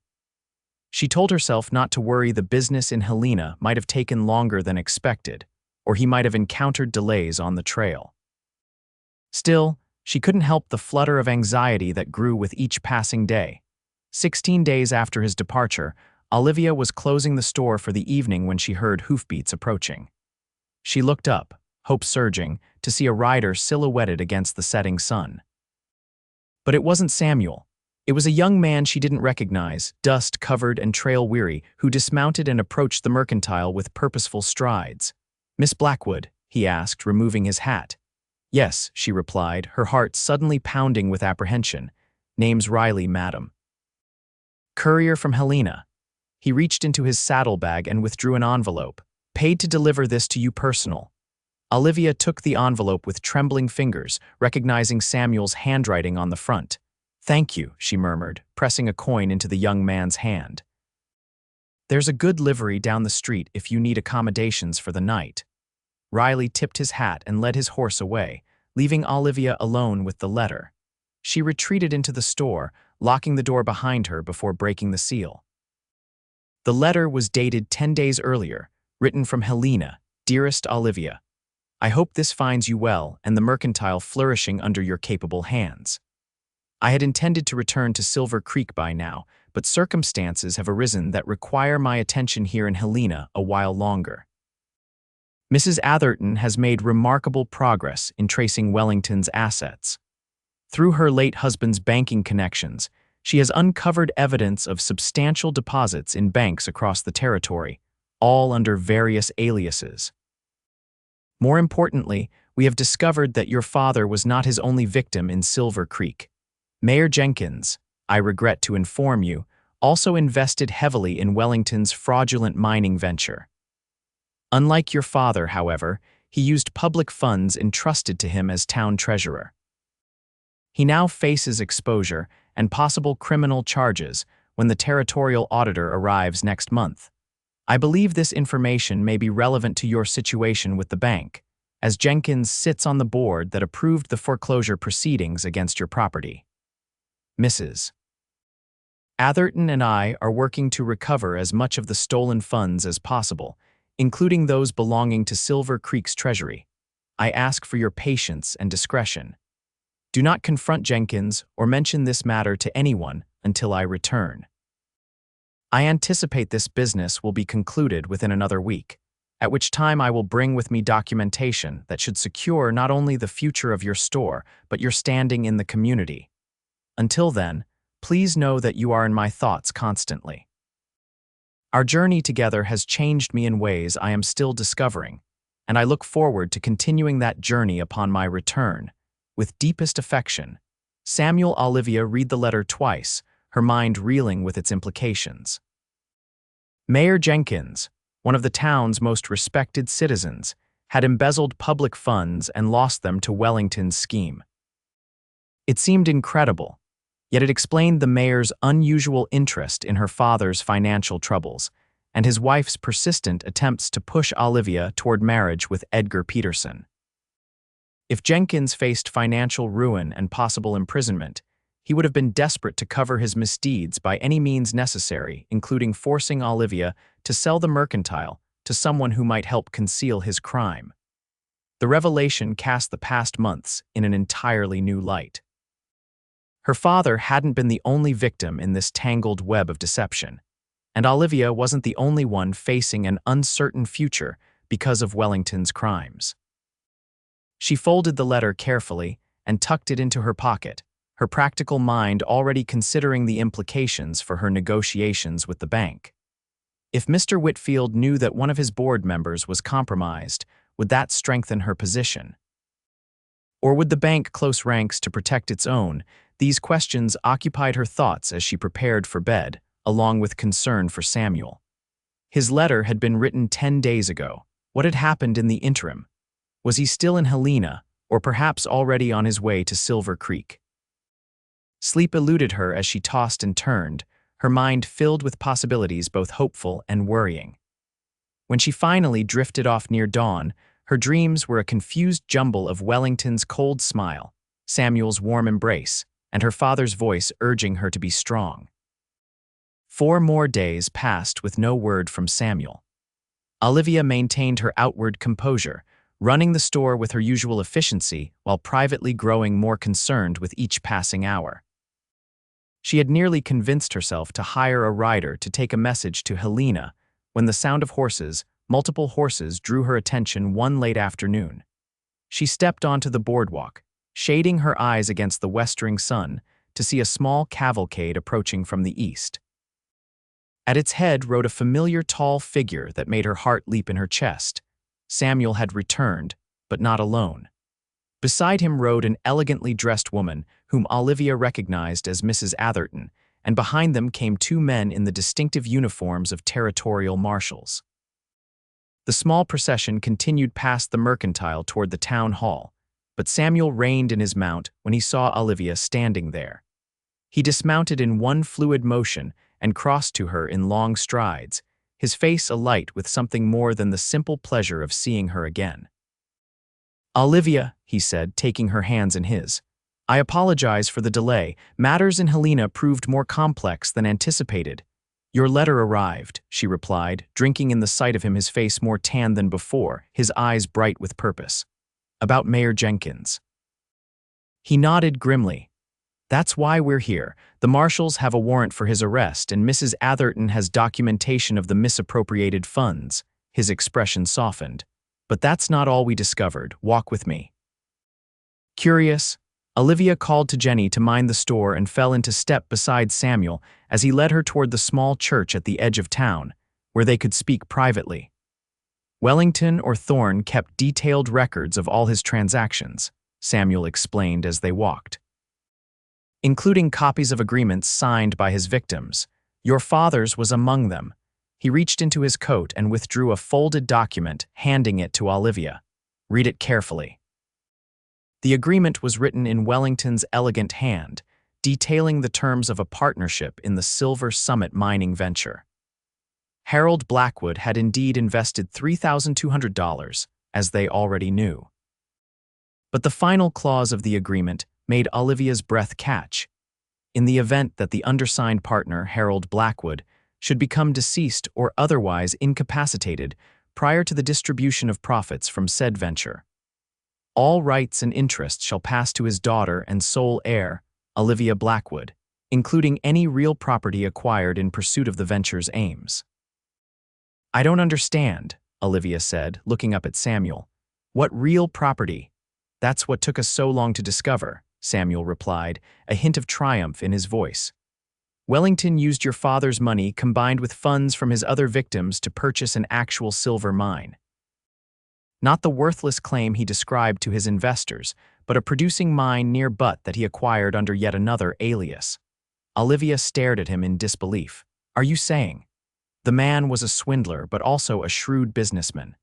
She told herself not to worry. The business in Helena might have taken longer than expected, or he might have encountered delays on the trail. Still, she couldn't help the flutter of anxiety that grew with each passing day. 16 days after his departure, Olivia was closing the store for the evening when she heard hoofbeats approaching. She looked up, hope surging, to see a rider silhouetted against the setting sun. But it wasn't Samuel. It was a young man she didn't recognize, dust-covered and trail-weary, who dismounted and approached the mercantile with purposeful strides. "Miss Blackwood?" he asked, removing his hat. "Yes," she replied, her heart suddenly pounding with apprehension. "Name's Riley, madam." "Courier from Helena." He reached into his saddlebag and withdrew an envelope. "Paid to deliver this to you personal." Olivia took the envelope with trembling fingers, recognizing Samuel's handwriting on the front. "Thank you," she murmured, pressing a coin into the young man's hand. "There's a good livery down the street if you need accommodations for the night." Riley tipped his hat and led his horse away, leaving Olivia alone with the letter. She retreated into the store, locking the door behind her before breaking the seal. The letter was dated 10 days earlier, written from Helena. "Dearest Olivia, I hope this finds you well and the mercantile flourishing under your capable hands. I had intended to return to Silver Creek by now, but circumstances have arisen that require my attention here in Helena a while longer. Mrs. Atherton has made remarkable progress in tracing Wellington's assets. Through her late husband's banking connections, she has uncovered evidence of substantial deposits in banks across the territory, all under various aliases. More importantly, we have discovered that your father was not his only victim in Silver Creek. Mayor Jenkins, I regret to inform you, also invested heavily in Wellington's fraudulent mining venture. Unlike your father, however, he used public funds entrusted to him as town treasurer. He now faces exposure and possible criminal charges when the territorial auditor arrives next month. I believe this information may be relevant to your situation with the bank, as Jenkins sits on the board that approved the foreclosure proceedings against your property. Mrs. Atherton and I are working to recover as much of the stolen funds as possible, including those belonging to Silver Creek's treasury. I ask for your patience and discretion. Do not confront Jenkins or mention this matter to anyone until I return. I anticipate this business will be concluded within another week, at which time I will bring with me documentation that should secure not only the future of your store, but your standing in the community. Until then, please know that you are in my thoughts constantly. Our journey together has changed me in ways I am still discovering, and I look forward to continuing that journey upon my return. With deepest affection, Samuel. Olivia read the letter twice, her mind reeling with its implications. Mayor Jenkins, one of the town's most respected citizens, had embezzled public funds and lost them to Wellington's scheme. It seemed incredible, yet it explained the mayor's unusual interest in her father's financial troubles and his wife's persistent attempts to push Olivia toward marriage with Edgar Peterson. If Jenkins faced financial ruin and possible imprisonment, he would have been desperate to cover his misdeeds by any means necessary, including forcing Olivia to sell the mercantile to someone who might help conceal his crime. The revelation cast the past months in an entirely new light. Her father hadn't been the only victim in this tangled web of deception, and Olivia wasn't the only one facing an uncertain future because of Wellington's crimes. She folded the letter carefully and tucked it into her pocket, her practical mind already considering the implications for her negotiations with the bank. If Mr. Whitfield knew that one of his board members was compromised, would that strengthen her position? Or would the bank close ranks to protect its own? These questions occupied her thoughts as she prepared for bed, along with concern for Samuel. His letter had been written 10 days ago. What had happened in the interim? Was he still in Helena, or perhaps already on his way to Silver Creek? Sleep eluded her as she tossed and turned, her mind filled with possibilities both hopeful and worrying. When she finally drifted off near dawn, her dreams were a confused jumble of Wellington's cold smile, Samuel's warm embrace, and her father's voice urging her to be strong. 4 more days passed with no word from Samuel. Olivia maintained her outward composure, running the store with her usual efficiency while privately growing more concerned with each passing hour. She had nearly convinced herself to hire a rider to take a message to Helena when the sound of horses, multiple horses, drew her attention one late afternoon. She stepped onto the boardwalk, shading her eyes against the westering sun to see a small cavalcade approaching from the east. At its head rode a familiar tall figure that made her heart leap in her chest. Samuel had returned, but not alone. Beside him rode an elegantly dressed woman whom Olivia recognized as Mrs. Atherton, and behind them came 2 men in the distinctive uniforms of territorial marshals. The small procession continued past the mercantile toward the town hall, but Samuel reined in his mount when he saw Olivia standing there. He dismounted in one fluid motion and crossed to her in long strides, his face alight with something more than the simple pleasure of seeing her again. "Olivia," he said, taking her hands in his, "I apologize for the delay. Matters in Helena proved more complex than anticipated." "Your letter arrived," she replied, drinking in the sight of him, his face more tan than before, his eyes bright with purpose. "About Mayor Jenkins." He nodded grimly. "That's why we're here. The marshals have a warrant for his arrest, and Mrs. Atherton has documentation of the misappropriated funds." His expression softened. "But that's not all we discovered. Walk with me." Curious, Olivia called to Jenny to mind the store and fell into step beside Samuel as he led her toward the small church at the edge of town, where they could speak privately. Wellington or Thorne kept detailed records of all his transactions, Samuel explained as they walked, including copies of agreements signed by his victims. Your father's was among them. He reached into his coat and withdrew a folded document, handing it to Olivia. "Read it carefully." The agreement was written in Wellington's elegant hand, detailing the terms of a partnership in the Silver Summit mining venture. Harold Blackwood had indeed invested $3,200, as they already knew. But the final clause of the agreement made Olivia's breath catch. In the event that the undersigned partner, Harold Blackwood, should become deceased or otherwise incapacitated prior to the distribution of profits from said venture, all rights and interests shall pass to his daughter and sole heir, Olivia Blackwood, including any real property acquired in pursuit of the venture's aims. "I don't understand," Olivia said, looking up at Samuel. "What real property?" "That's what took us so long to discover," Samuel replied, a hint of triumph in his voice. "Wellington used your father's money combined with funds from his other victims to purchase an actual silver mine. Not the worthless claim he described to his investors, but a producing mine near Butt that he acquired under yet another alias." Olivia stared at him in disbelief. "Are you saying?" "The man was a swindler, but also a shrewd businessman.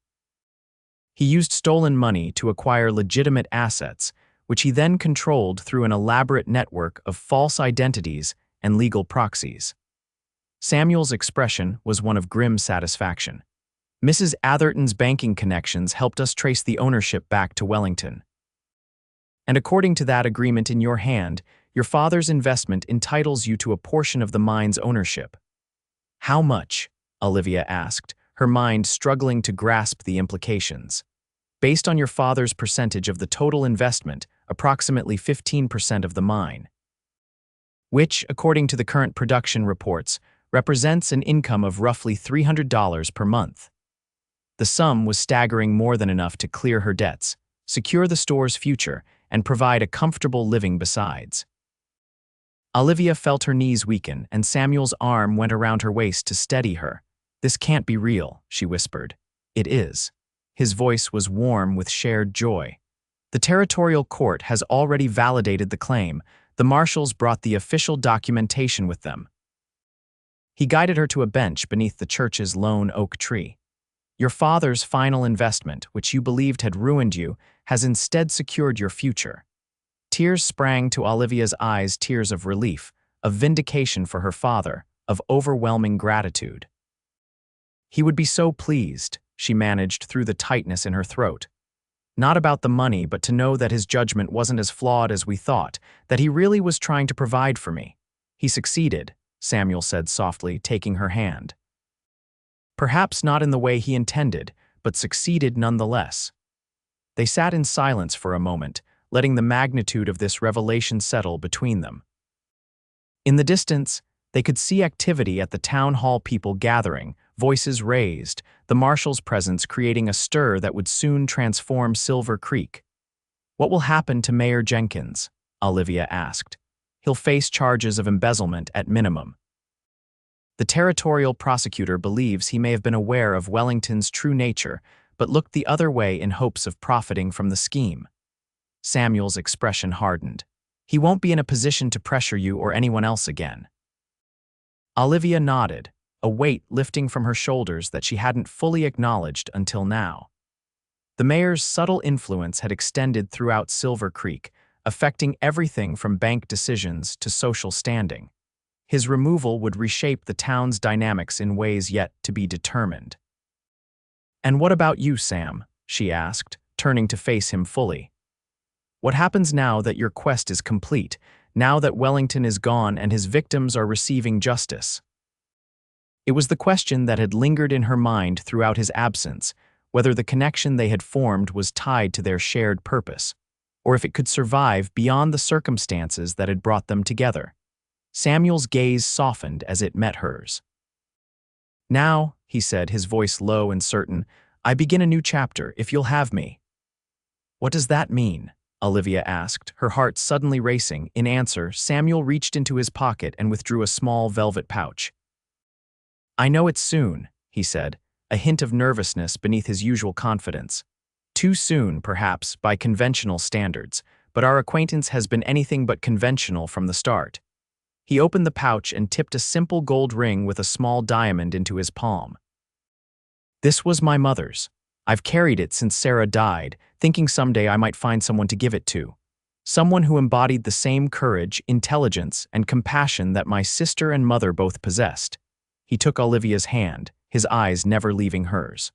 He used stolen money to acquire legitimate assets, which he then controlled through an elaborate network of false identities and legal proxies." Samuel's expression was one of grim satisfaction. "Mrs. Atherton's banking connections helped us trace the ownership back to Wellington. And according to that agreement in your hand, your father's investment entitles you to a portion of the mine's ownership." "How much?" Olivia asked, her mind struggling to grasp the implications. "Based on your father's percentage of the total investment, approximately 15% of the mine." which, according to the current production reports, represents an income of roughly $300 per month. The sum was staggering more than enough to clear her debts, secure the store's future, and provide a comfortable living besides. Olivia felt her knees weaken, and Samuel's arm went around her waist to steady her. "This can't be real," she whispered. "It is." His voice was warm with shared joy. "The territorial court has already validated the claim. The marshals brought the official documentation with them." He guided her to a bench beneath the church's lone oak tree. "Your father's final investment, which you believed had ruined you, has instead secured your future." Tears sprang to Olivia's eyes, tears of relief, of vindication for her father, of overwhelming gratitude. "He would be so pleased," she managed through the tightness in her throat. "Not about the money, but to know that his judgment wasn't as flawed as we thought, that he really was trying to provide for me." "He succeeded," Samuel said softly, taking her hand. "Perhaps not in the way he intended, but succeeded nonetheless." They sat in silence for a moment, letting the magnitude of this revelation settle between them. In the distance, they could see activity at the town hall, people gathering, voices raised, the marshal's presence creating a stir that would soon transform Silver Creek. "What will happen to Mayor Jenkins?" Olivia asked. "He'll face charges of embezzlement at minimum." The territorial prosecutor believes he may have been aware of Wellington's true nature, but looked the other way in hopes of profiting from the scheme. Samuel's expression hardened. "He won't be in a position to pressure you or anyone else again." Olivia nodded, a weight lifting from her shoulders that she hadn't fully acknowledged until now. The mayor's subtle influence had extended throughout Silver Creek, affecting everything from bank decisions to social standing. His removal would reshape the town's dynamics in ways yet to be determined. "And what about you, Sam?" she asked, turning to face him fully. "What happens now that your quest is complete, now that Wellington is gone and his victims are receiving justice?" It was the question that had lingered in her mind throughout his absence, whether the connection they had formed was tied to their shared purpose, or if it could survive beyond the circumstances that had brought them together. Samuel's gaze softened as it met hers. "Now," he said, his voice low and certain, "I begin a new chapter, if you'll have me." "What does that mean?" Olivia asked, her heart suddenly racing. In answer, Samuel reached into his pocket and withdrew a small velvet pouch. "I know it's soon," he said, a hint of nervousness beneath his usual confidence. "Too soon, perhaps, by conventional standards, but our acquaintance has been anything but conventional from the start." He opened the pouch and tipped a simple gold ring with a small diamond into his palm. "This was my mother's. I've carried it since Sarah died, thinking someday I might find someone to give it to. Someone who embodied the same courage, intelligence, and compassion that my sister and mother both possessed." He took Olivia's hand, his eyes never leaving hers.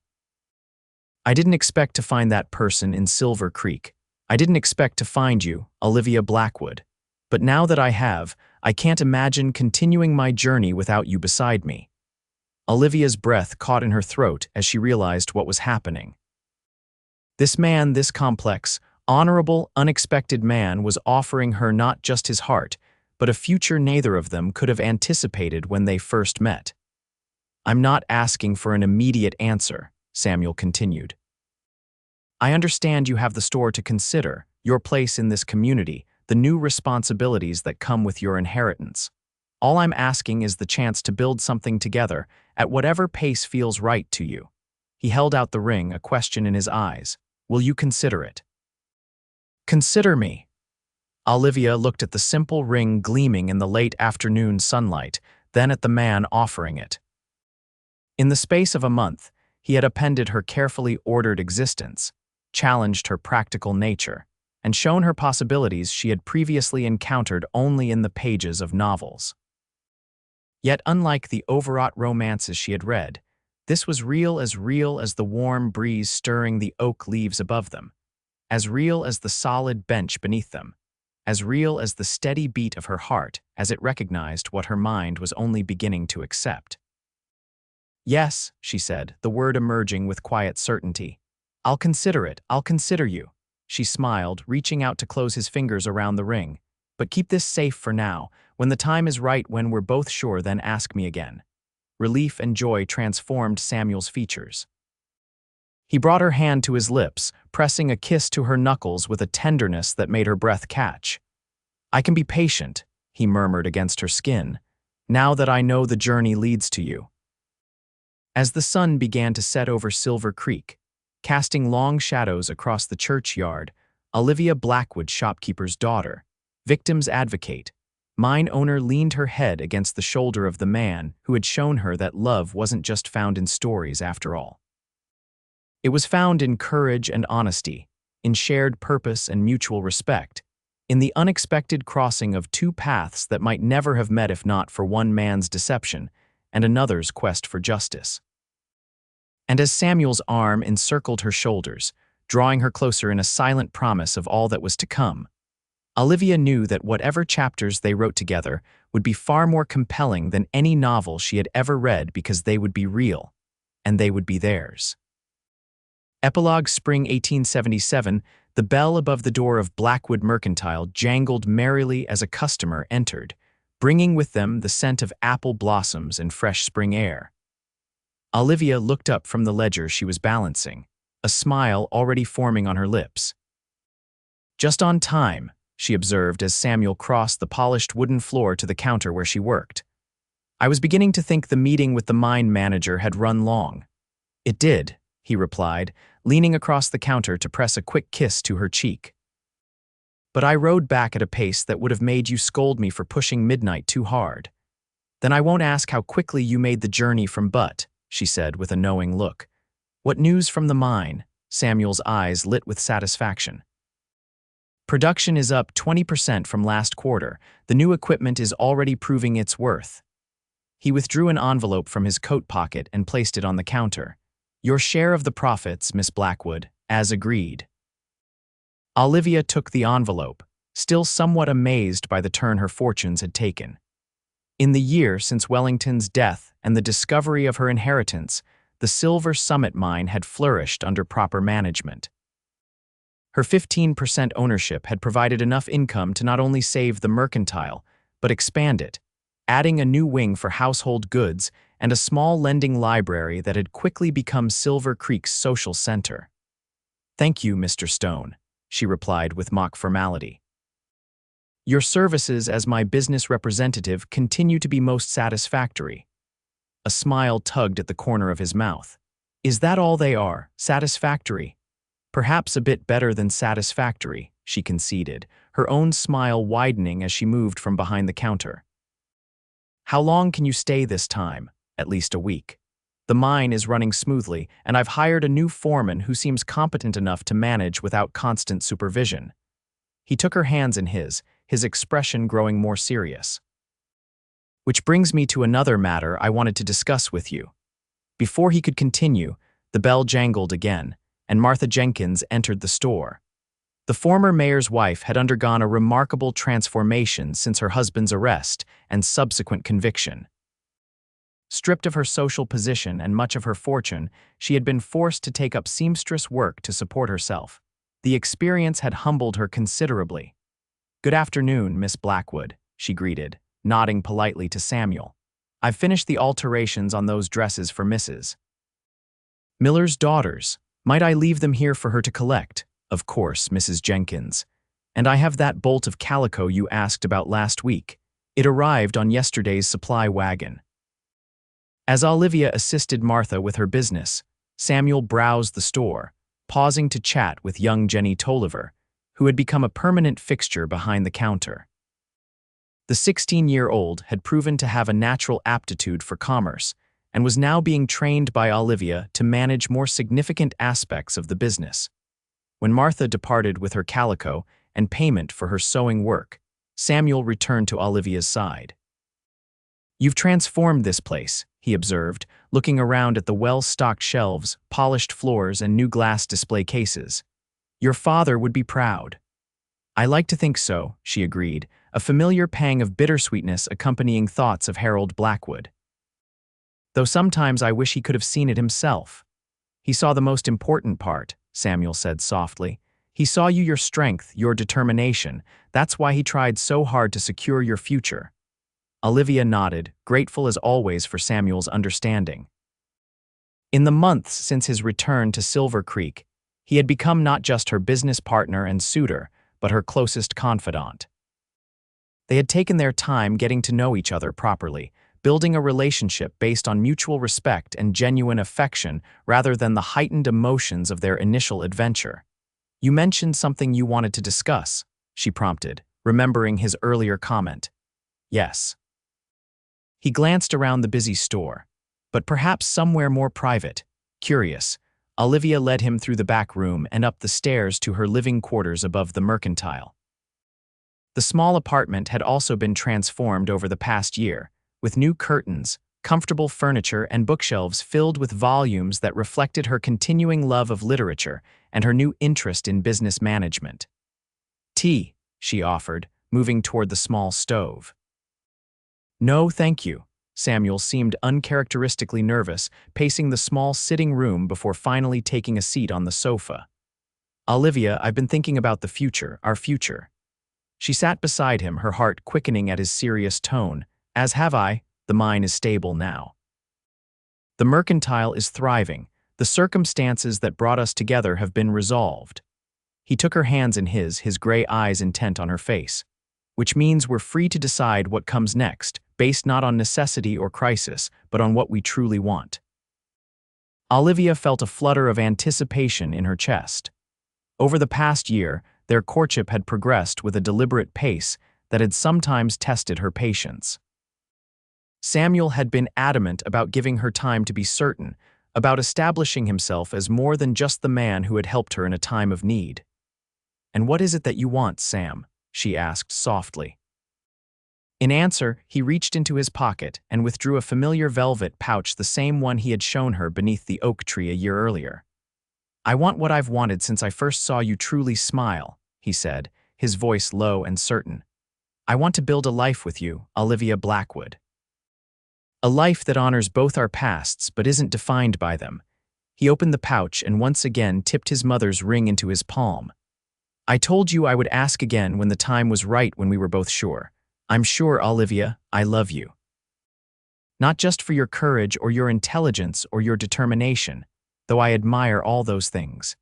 "I didn't expect to find that person in Silver Creek. I didn't expect to find you, Olivia Blackwood. But now that I have, I can't imagine continuing my journey without you beside me." Olivia's breath caught in her throat as she realized what was happening. This man, this complex, honorable, unexpected man was offering her not just his heart, but a future neither of them could have anticipated when they first met. "I'm not asking for an immediate answer," Samuel continued. "I understand you have the store to consider, your place in this community, the new responsibilities that come with your inheritance. All I'm asking is the chance to build something together, at whatever pace feels right to you." He held out the ring, a question in his eyes. "Will you consider it?" "Consider me." Olivia looked at the simple ring gleaming in the late afternoon sunlight, then at the man offering it. In the space of a month, he had upended her carefully ordered existence, challenged her practical nature, and shown her possibilities she had previously encountered only in the pages of novels. Yet unlike the overwrought romances she had read, this was real as the warm breeze stirring the oak leaves above them, as real as the solid bench beneath them, as real as the steady beat of her heart as it recognized what her mind was only beginning to accept. "Yes," she said, the word emerging with quiet certainty. "I'll consider it, I'll consider you." She smiled, reaching out to close his fingers around the ring. "But keep this safe for now. When the time is right, when we're both sure, then ask me again." Relief and joy transformed Samuel's features. He brought her hand to his lips, pressing a kiss to her knuckles with a tenderness that made her breath catch. "I can be patient," he murmured against her skin, "now that I know the journey leads to you." As the sun began to set over Silver Creek, casting long shadows across the churchyard, Olivia Blackwood, shopkeeper's daughter, victim's advocate, mine owner, leaned her head against the shoulder of the man who had shown her that love wasn't just found in stories after all. It was found in courage and honesty, in shared purpose and mutual respect, in the unexpected crossing of two paths that might never have met if not for one man's deception and another's quest for justice. And as Samuel's arm encircled her shoulders, drawing her closer in a silent promise of all that was to come, Olivia knew that whatever chapters they wrote together would be far more compelling than any novel she had ever read, because they would be real, and they would be theirs. Epilogue. Spring 1877, the bell above the door of Blackwood Mercantile jangled merrily as a customer entered, bringing with them the scent of apple blossoms and fresh spring air. Olivia looked up from the ledger she was balancing, a smile already forming on her lips. "Just on time," she observed as Samuel crossed the polished wooden floor to the counter where she worked. "I was beginning to think the meeting with the mine manager had run long." "It did," he replied, leaning across the counter to press a quick kiss to her cheek. "But I rode back at a pace that would have made you scold me for pushing midnight too hard." "Then I won't ask how quickly you made the journey from Butt," she said with a knowing look. "What news from the mine?" Samuel's eyes lit with satisfaction. "Production is up 20% from last quarter. The new equipment is already proving its worth." He withdrew an envelope from his coat pocket and placed it on the counter. "Your share of the profits, Miss Blackwood, as agreed." Olivia took the envelope, still somewhat amazed by the turn her fortunes had taken. In the year since Wellington's death and the discovery of her inheritance, the Silver Summit mine had flourished under proper management. Her 15% ownership had provided enough income to not only save the mercantile, but expand it, adding a new wing for household goods and a small lending library that had quickly become Silver Creek's social center. "Thank you, Mr. Stone," she replied with mock formality. "Your services as my business representative continue to be most satisfactory." A smile tugged at the corner of his mouth. "Is that all they are, satisfactory?" "Perhaps a bit better than satisfactory," she conceded, her own smile widening as she moved from behind the counter. "How long can you stay this time?" "At least a week. The mine is running smoothly, and I've hired a new foreman who seems competent enough to manage without constant supervision." He took her hands in his expression growing more serious. "Which brings me to another matter I wanted to discuss with you." Before he could continue, the bell jangled again, and Martha Jenkins entered the store. The former mayor's wife had undergone a remarkable transformation since her husband's arrest and subsequent conviction. Stripped of her social position and much of her fortune, she had been forced to take up seamstress work to support herself. The experience had humbled her considerably. "Good afternoon, Miss Blackwood," she greeted, nodding politely to Samuel. "I've finished the alterations on those dresses for Mrs. Miller's daughters. Might I leave them here for her to collect?" "Of course, Mrs. Jenkins. And I have that bolt of calico you asked about last week. It arrived on yesterday's supply wagon." As Olivia assisted Martha with her business, Samuel browsed the store, pausing to chat with young Jenny Tolliver, who had become a permanent fixture behind the counter. The 16-year-old had proven to have a natural aptitude for commerce and was now being trained by Olivia to manage more significant aspects of the business. When Martha departed with her calico and payment for her sewing work, Samuel returned to Olivia's side. "You've transformed this place," he observed, looking around at the well-stocked shelves, polished floors, and new glass display cases. "Your father would be proud." "I like to think so," she agreed, a familiar pang of bittersweetness accompanying thoughts of Harold Blackwood. "Though sometimes I wish he could have seen it himself." "He saw the most important part," Samuel said softly. "He saw your strength, your determination. That's why he tried so hard to secure your future." Olivia nodded, grateful as always for Samuel's understanding. In the months since his return to Silver Creek, he had become not just her business partner and suitor, but her closest confidant. They had taken their time getting to know each other properly, building a relationship based on mutual respect and genuine affection rather than the heightened emotions of their initial adventure. "You mentioned something you wanted to discuss," she prompted, remembering his earlier comment. "Yes." He glanced around the busy store, but perhaps somewhere more private. Curious, Olivia led him through the back room and up the stairs to her living quarters above the mercantile. The small apartment had also been transformed over the past year, with new curtains, comfortable furniture, and bookshelves filled with volumes that reflected her continuing love of literature and her new interest in business management. "Tea," she offered, moving toward the small stove. "No, thank you." Samuel seemed uncharacteristically nervous, pacing the small sitting room before finally taking a seat on the sofa. "Olivia, I've been thinking about the future, our future." She sat beside him, her heart quickening at his serious tone. "As have I. The mine is stable now. The mercantile is thriving. The circumstances that brought us together have been resolved." He took her hands in his gray eyes intent on her face. "Which means we're free to decide what comes next, based not on necessity or crisis, but on what we truly want." Olivia felt a flutter of anticipation in her chest. Over the past year, their courtship had progressed with a deliberate pace that had sometimes tested her patience. Samuel had been adamant about giving her time to be certain, about establishing himself as more than just the man who had helped her in a time of need. "And what is it that you want, Sam?" she asked softly. In answer, he reached into his pocket and withdrew a familiar velvet pouch, the same one he had shown her beneath the oak tree a year earlier. "I want what I've wanted since I first saw you truly smile," he said, his voice low and certain. "I want to build a life with you, Olivia Blackwood. A life that honors both our pasts but isn't defined by them." He opened the pouch and once again tipped his mother's ring into his palm. "I told you I would ask again when the time was right, when we were both sure. I'm sure, Olivia, I love you. Not just for your courage or your intelligence or your determination, though I admire all those things.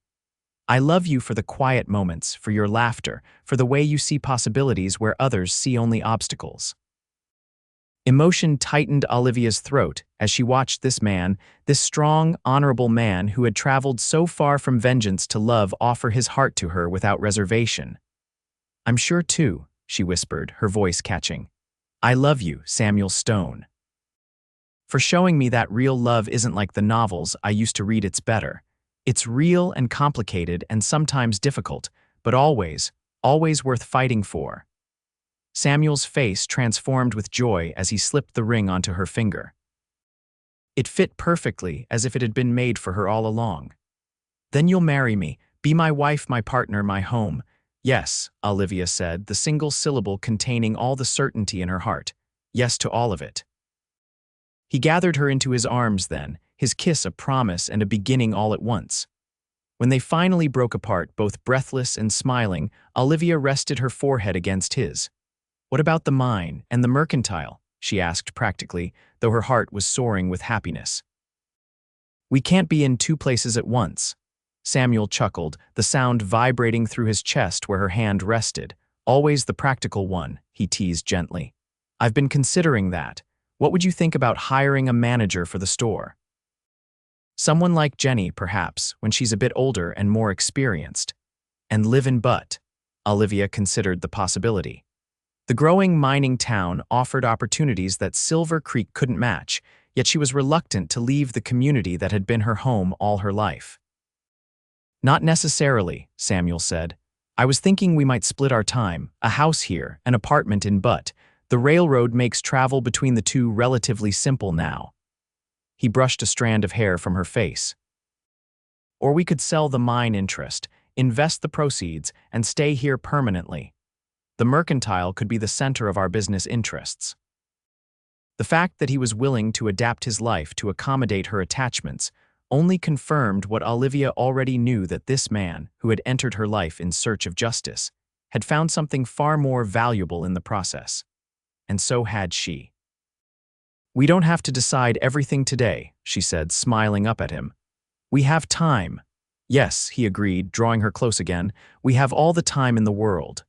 I love you for the quiet moments, for your laughter, for the way you see possibilities where others see only obstacles." Emotion tightened Olivia's throat as she watched this man, this strong, honorable man who had traveled so far from vengeance to love, offer his heart to her without reservation. "I'm sure too," she whispered, her voice catching. "I love you, Samuel Stone. For showing me that real love isn't like the novels I used to read. It's better. It's real and complicated and sometimes difficult, but always, always worth fighting for." Samuel's face transformed with joy as he slipped the ring onto her finger. It fit perfectly, as if it had been made for her all along. "Then you'll marry me, be my wife, my partner, my home." "Yes," Olivia said, the single syllable containing all the certainty in her heart. "Yes to all of it." He gathered her into his arms then, his kiss a promise and a beginning all at once. When they finally broke apart, both breathless and smiling, Olivia rested her forehead against his. "What about the mine and the mercantile?" she asked practically, though her heart was soaring with happiness. "We can't be in two places at once." Samuel chuckled, the sound vibrating through his chest where her hand rested. "Always the practical one," he teased gently. "I've been considering that. What would you think about hiring a manager for the store? Someone like Jenny, perhaps, when she's a bit older and more experienced. And live in Butte." Olivia considered the possibility. The growing mining town offered opportunities that Silver Creek couldn't match, yet she was reluctant to leave the community that had been her home all her life. "Not necessarily," Samuel said. "I was thinking we might split our time, a house here, an apartment in Butte. The railroad makes travel between the two relatively simple now." He brushed a strand of hair from her face. "Or we could sell the mine interest, invest the proceeds, and stay here permanently. The mercantile could be the center of our business interests." The fact that he was willing to adapt his life to accommodate her attachments only confirmed what Olivia already knew, that this man, who had entered her life in search of justice, had found something far more valuable in the process. And so had she. "We don't have to decide everything today," she said, smiling up at him. "We have time." "Yes," he agreed, drawing her close again. "We have all the time in the world."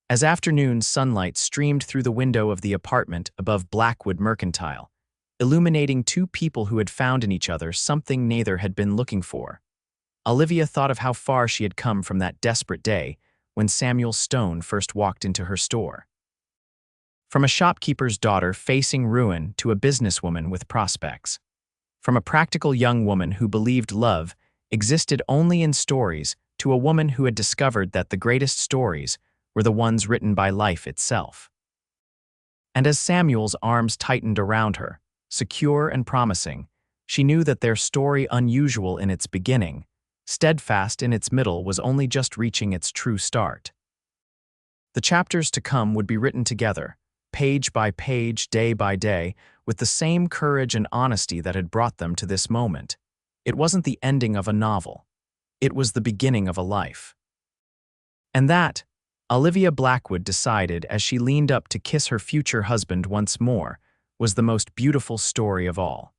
As afternoon sunlight streamed through the window of the apartment above Blackwood Mercantile, illuminating two people who had found in each other something neither had been looking for, Olivia thought of how far she had come from that desperate day when Samuel Stone first walked into her store. From a shopkeeper's daughter facing ruin to a businesswoman with prospects. From a practical young woman who believed love existed only in stories to a woman who had discovered that the greatest stories were the ones written by life itself. And as Samuel's arms tightened around her, secure and promising, she knew that their story, unusual in its beginning, steadfast in its middle, was only just reaching its true start. The chapters to come would be written together, page by page, day by day, with the same courage and honesty that had brought them to this moment. It wasn't the ending of a novel. It was the beginning of a life. And that, Olivia Blackwood decided as she leaned up to kiss her future husband once more, was the most beautiful story of all.